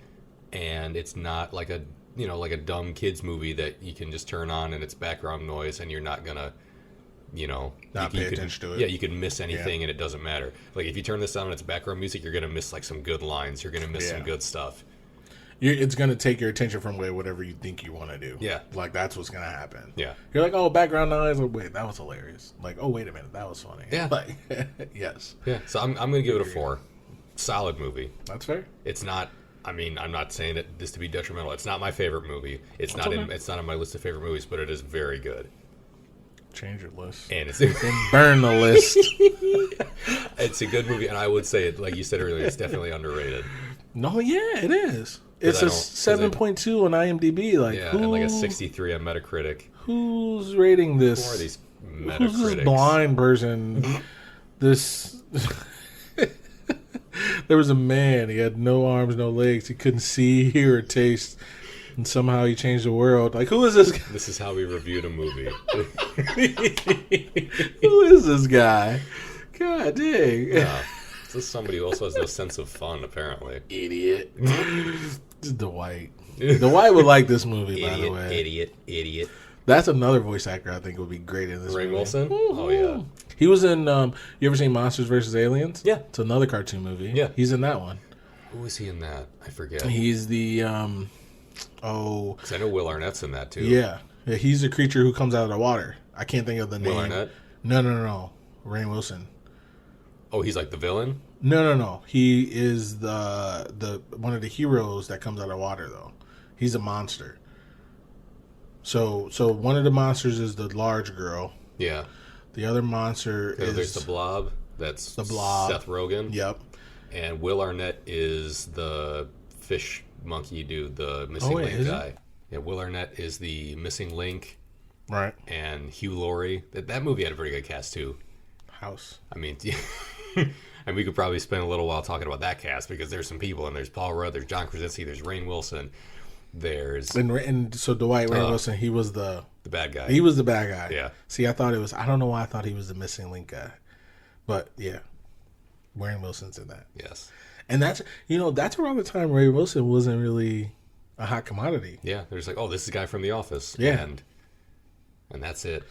and it's not like a dumb kids movie that you can just turn on and it's background noise and you're not gonna not pay attention to it. Yeah, you could miss anything and it doesn't matter. Like if you turn this on and it's background music, you're gonna miss like some good lines. You're gonna miss some good stuff. It's gonna take your attention from whatever you think you want to do. Yeah, like that's what's gonna happen. Yeah, you're like, oh, background noise. Oh, wait, that was hilarious. Like, oh, wait a minute, that was funny. Yeah, like, yes. Yeah, so I'm gonna give it a 4. Solid movie. That's fair. It's not. I mean, I'm not saying that this to be detrimental. It's not my favorite movie. It's not on my list of favorite movies, but it is very good. Change your list. And it's burn the list. It's a good movie, and I would say it, like you said earlier, it's definitely underrated. No, yeah, it is. It's a 7.2 on IMDb. Like, and like a 63 on Metacritic. Who's rating this? Who are these Metacritics? Who's this blind person? This. There was a man. He had no arms, no legs. He couldn't see, hear, or taste. And somehow he changed the world. Like, who is this guy? This is how we reviewed a movie. Who is this guy? God dang. This is somebody who also has no sense of fun, apparently. Idiot. This is Dwight. Dwight would like this movie, by the way. Idiot. That's another voice actor I think would be great in this movie. Ray Wilson? Mm-hmm. Oh, yeah. He was in, you ever seen Monsters vs. Aliens? Yeah. It's another cartoon movie. Yeah. He's in that one. Who was he in that? I forget. He's the, Oh, because I know Will Arnett's in that too. Yeah, he's a creature who comes out of the water. I can't think of the name. Will Arnett? No. Rainn Wilson. Oh, he's like the villain? No. He is the one of the heroes that comes out of water though. He's a monster. So one of the monsters is the large girl. Yeah. The other monster is there's the Blob. That's the Blob. Seth Rogen. Yep. And Will Arnett is the fish monkey dude, the missing link guy. Yeah, Will Arnett is the missing link. Right. And Hugh Laurie. That movie had a pretty good cast too. House. I mean, and we could probably spend a little while talking about that cast because there's some people, and there's Paul Rudd, there's John Krasinski, there's Rainn Wilson, there's and so Dwight Rainn Wilson, he was the bad guy. He was the bad guy. Yeah. See, I don't know why I thought he was the missing link guy, but yeah, Rainn Wilson's in that. Yes. And that's around the time Rainn Wilson wasn't really a hot commodity. Yeah, they're just like, oh, this is the guy from The Office. Yeah. And that's it.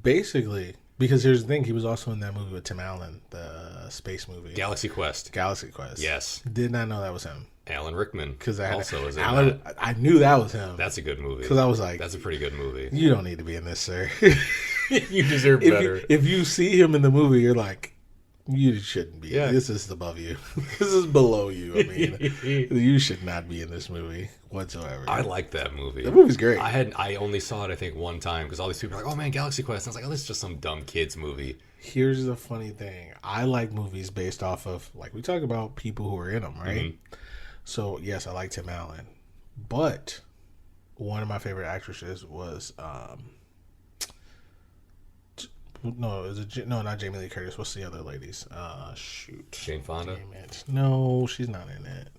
Basically, because here's the thing, he was also in that movie with Tim Allen, the space movie. Galaxy Quest. Yes. Did not know that was him. Alan Rickman because also is in Alan, that. I knew that was him. That's a good movie. Because I was like, that's a pretty good movie. You don't need to be in this, sir. You deserve better. If you see him in the movie, you're like, you shouldn't be. Yeah. This is above you. This is below you. I mean, you should not be in this movie whatsoever. I like that movie. The movie's great. I only saw it, I think, one time because all these people are like, oh man, Galaxy Quest. And I was like, oh, this is just some dumb kids movie. Here's the funny thing. I like movies based off of, like we talk about people who are in them, right? Mm-hmm. So, yes, I like Tim Allen. But one of my favorite actresses was, not Jamie Lee Curtis. What's the other ladies? Shoot. Jane Fonda? Damn it. No, she's not in it.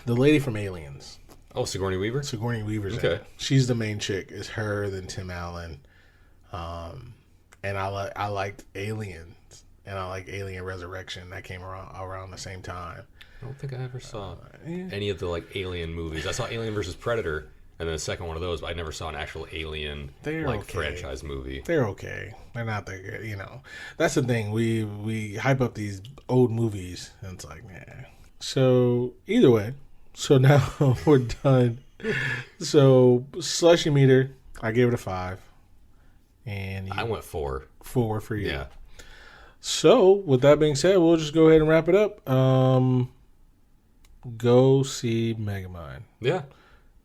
The lady from Aliens. Oh, Sigourney Weaver? Sigourney Weaver's in it. She's the main chick. It's her, then Tim Allen. And I liked Aliens. And I like Alien Resurrection. That came around the same time. I don't think I ever saw any of the like Alien movies. I saw Alien versus Predator, and then the second one of those, but I never saw an actual Alien franchise movie. They're okay. They're not that good. That's the thing. We hype up these old movies, and it's like, nah. So either way, so now we're done. So Slushie meter, I gave it a 5, and I went 4. 4 for you. Yeah. So with that being said, we'll just go ahead and wrap it up. Go see Megamind. Yeah.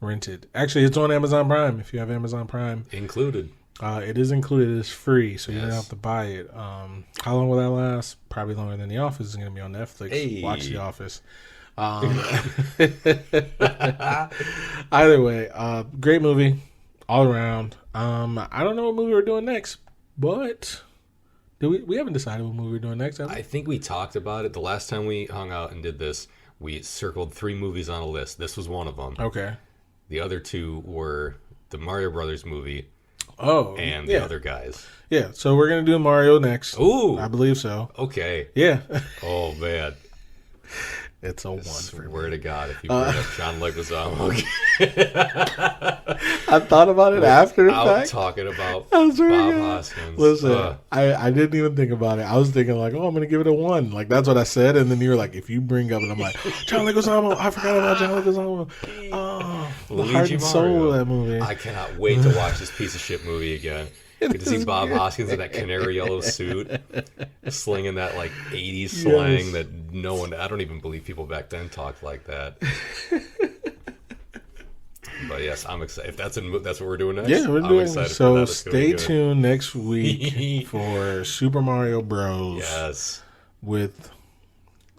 Rented. Actually, it's on Amazon Prime if you have Amazon Prime. Included. It is included. It's free, so you don't have to buy it. How long will that last? Probably longer than The Office. It's going to be on Netflix. Hey. Watch The Office. Either way, great movie all around. I don't know what movie we're doing next, but we haven't decided what movie we're doing next. I think we talked about it the last time we hung out and did this. We circled 3 movies on a list. This was one of them. Okay. The other 2 were the Mario Brothers movie. Oh, and the other guys. Yeah, so we're going to do Mario next. Ooh. I believe so. Okay. Yeah. Oh, man. It's a 1 for me. Swear to God, if you bring up John Leguizamo I thought about it after the fact. Talking about Bob Hoskins. Listen, I didn't even think about it. I was thinking like, oh, I'm going to give it a 1. Like, that's what I said. And then you were like, if you bring up it, I'm like, John Leguizamo. I forgot about John Leguizamo. Oh, the heart and soul of that movie. I cannot wait to watch this piece of shit movie again. Get to see Bob Hoskins in that canary yellow suit, slinging that like 80s slang that no one, I don't even believe people back then talked like that. But yes, I'm excited. If that's what we're doing next, yeah, we're doing. Excited so stay tuned next week for Super Mario Bros. Yes, with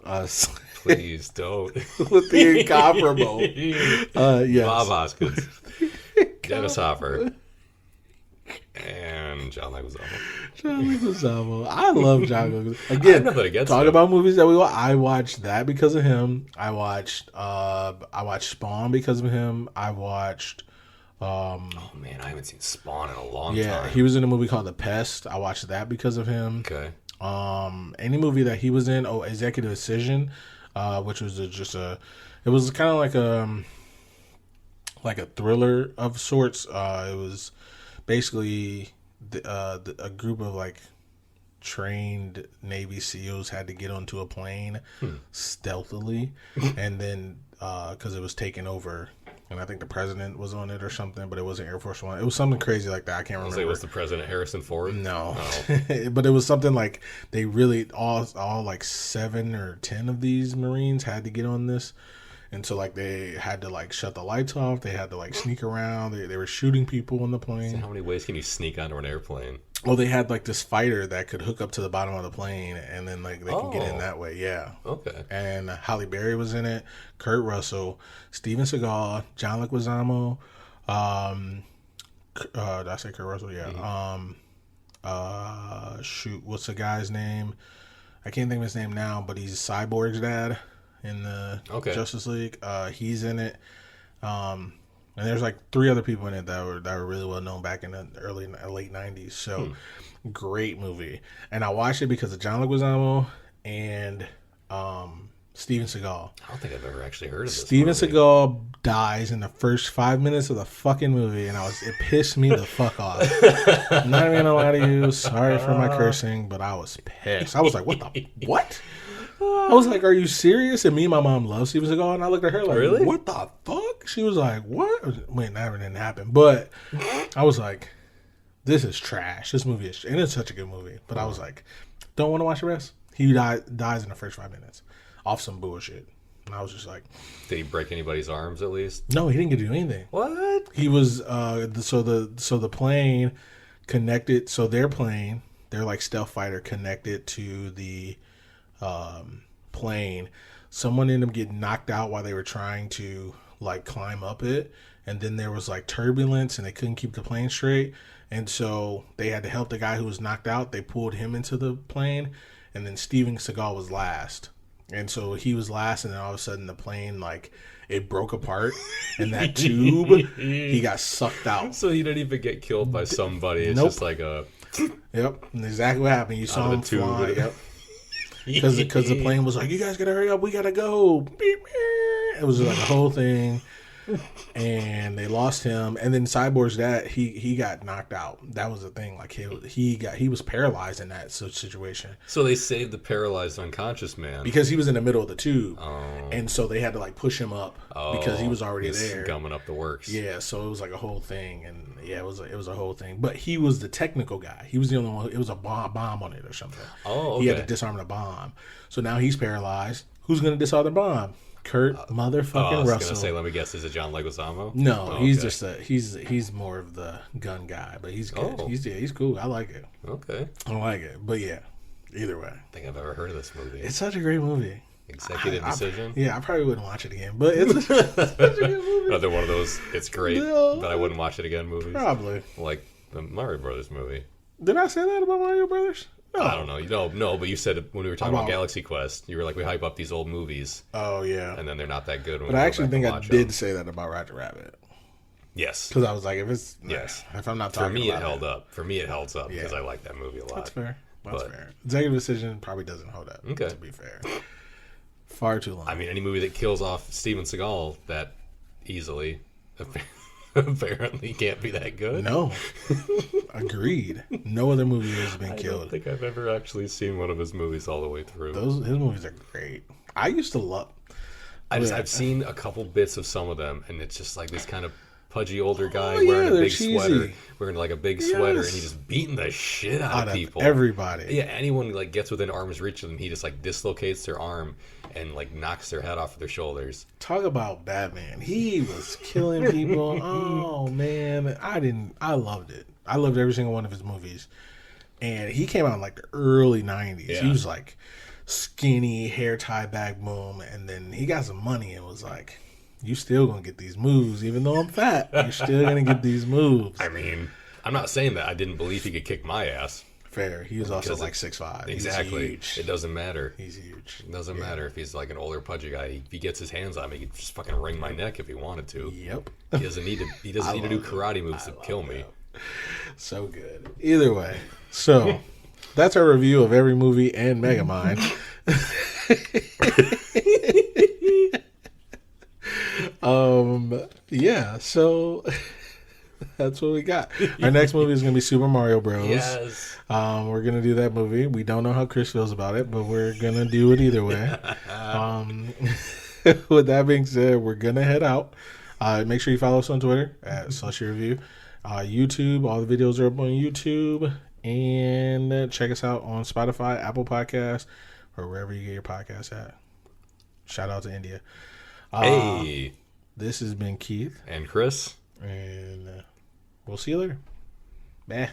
us. Please don't. With the incomparable, yes. Bob Hoskins, Dennis Hopper. And John Leguizamo. I love John Leguizamo. Again, talk about movies that I watched that because of him. I watched Spawn because of him. I watched oh man, I haven't seen Spawn in a long time. Yeah, he was in a movie called The Pest. I watched that because of him. Okay. Any movie that he was in, Executive Decision, which was it was kind of like a thriller of sorts. It was basically a group of like trained Navy SEALs had to get onto a plane stealthily, and then because it was taken over, and I think the president was on it or something, but it wasn't Air Force One. It was something crazy like that. I can't remember. Was the president Harrison Ford? No, but it was something like they really all like 7 or 10 of these Marines had to get on this. And so, like, they had to, like, shut the lights off. They had to, like, sneak around. They were shooting people on the plane. So how many ways can you sneak onto an airplane? Well, they had, like, this fighter that could hook up to the bottom of the plane, and then, like, they can get in that way. Yeah. Okay. And Halle Berry was in it. Kurt Russell, Steven Seagal, John Leguizamo. Did I say Kurt Russell? Yeah. Shoot, what's the guy's name? I can't think of his name now, but he's Cyborg's dad in the Justice League. He's in it. And there's like 3 other people in it that were really well known back in the late 90s. So great movie. And I watched it because of John Leguizamo and Steven Seagal. I don't think I've ever actually heard of this. Steven Seagal dies in the first 5 minutes of the fucking movie, and it pissed me the fuck off. I'm not even gonna lie to you. Sorry for my cursing, but I was pissed. I was like, what? I was like, are you serious? And me and my mom love Steven Seagal, and I looked at her like, really? What the fuck? She was like, what? Wait, that didn't happen. But I was like, this is trash. This movie is, and it's such a good movie. But I was like, don't want to watch the rest. He dies in the first 5 minutes off some bullshit. And I was just like, did he break anybody's arms at least? No, he didn't get to do anything. What? He was so the plane connected. So their like stealth fighter connected to the plane. Someone ended up getting knocked out while they were trying to like climb up it, and then there was like turbulence and they couldn't keep the plane straight, and so they had to help the guy who was knocked out. They pulled him into the plane, and then Steven Seagal was last, and so he was last, and then all of a sudden the plane like it broke apart, and that tube he got sucked out. So he didn't even get killed by somebody. It's just like a yep, and exactly what happened. You saw him fly. Yep. Because the plane was like, you guys gotta hurry up, we gotta go. It was like a whole thing, and they lost him. And then Cyborg's dad, he got knocked out. That was the thing. Like he was paralyzed in that situation. So they saved the paralyzed, unconscious man because he was in the middle of the tube, and so they had to like push him up because he was already there, gumming up the works. Yeah, so it was like a whole thing, and yeah, it was a whole thing. But he was the technical guy. He was the only one. It was a bomb on it or something. Oh, okay. He had to disarm the bomb. So now he's paralyzed. Who's gonna disarm the bomb? Kurt motherfucking Russell. I was gonna say, let me guess, is it John Leguizamo? No, he's just he's more of the gun guy, but he's good. He's cool. I like it. Okay, I like it. But yeah, either way, I think I've ever heard of this movie. It's such a great movie. Executive Decision. I probably wouldn't watch it again, but it's such a good movie. Another one of those. It's great, but I wouldn't watch it again. Movies probably like the Mario Brothers movie. Did I say that about Mario Brothers? No. I don't know. No, but you said when we were talking about Galaxy Quest, you were like, we hype up these old movies. Oh, yeah. And then they're not that good. But I actually think I did say that about Roger Rabbit. Yes. Because I was like, if I'm not talking about it. For me, it held up. For me, it holds up because I like that movie a lot. That's fair. That's fair. Executive Decision probably doesn't hold up, to be fair. Far too long. I mean, any movie that kills off Steven Seagal that easily apparently can't be that good. No. Agreed. No other movie has been killed. I don't think I've ever actually seen one of his movies all the way through. His movies are great. I used to love... I've seen a couple bits of some of them, and it's just like this kind of pudgy older guy wearing a big sweater, wearing like a big sweater, and he's just beating the shit out of people. Everybody. Yeah, anyone like gets within arm's reach of them, he just like dislocates their arm and like knocks their head off of their shoulders. Talk about Batman. He was killing people. Oh man, I loved it. I loved every single one of his movies. And he came out in like the early 90s. Yeah. He was like skinny, hair tie back boom, and then he got some money and was like, you still gonna get these moves, even though I'm fat. You're still gonna get these moves. I mean, I'm not saying that I didn't believe he could kick my ass. Fair. He was also like 6'5". Exactly. It doesn't matter. He's huge. It doesn't matter if he's like an older pudgy guy. If he gets his hands on me, he could just fucking wring my neck if he wanted to. Yep. He doesn't need to do karate moves to kill me. So good. Either way. So that's our review of every movie and Megamind. Yeah, so That's what we got. Our next movie is going to be Super Mario Bros. Yes. We're going to do that movie. We don't know how Chris feels about it, but we're going to do it either way. With that being said, we're going to head out. Make sure you follow us on Twitter at Slushie Review. YouTube, all the videos are up on YouTube. And check us out on Spotify, Apple Podcasts, or wherever you get your podcasts at. Shout out to India. Hey. This has been Keith. And Chris. And we'll see you later. Bye.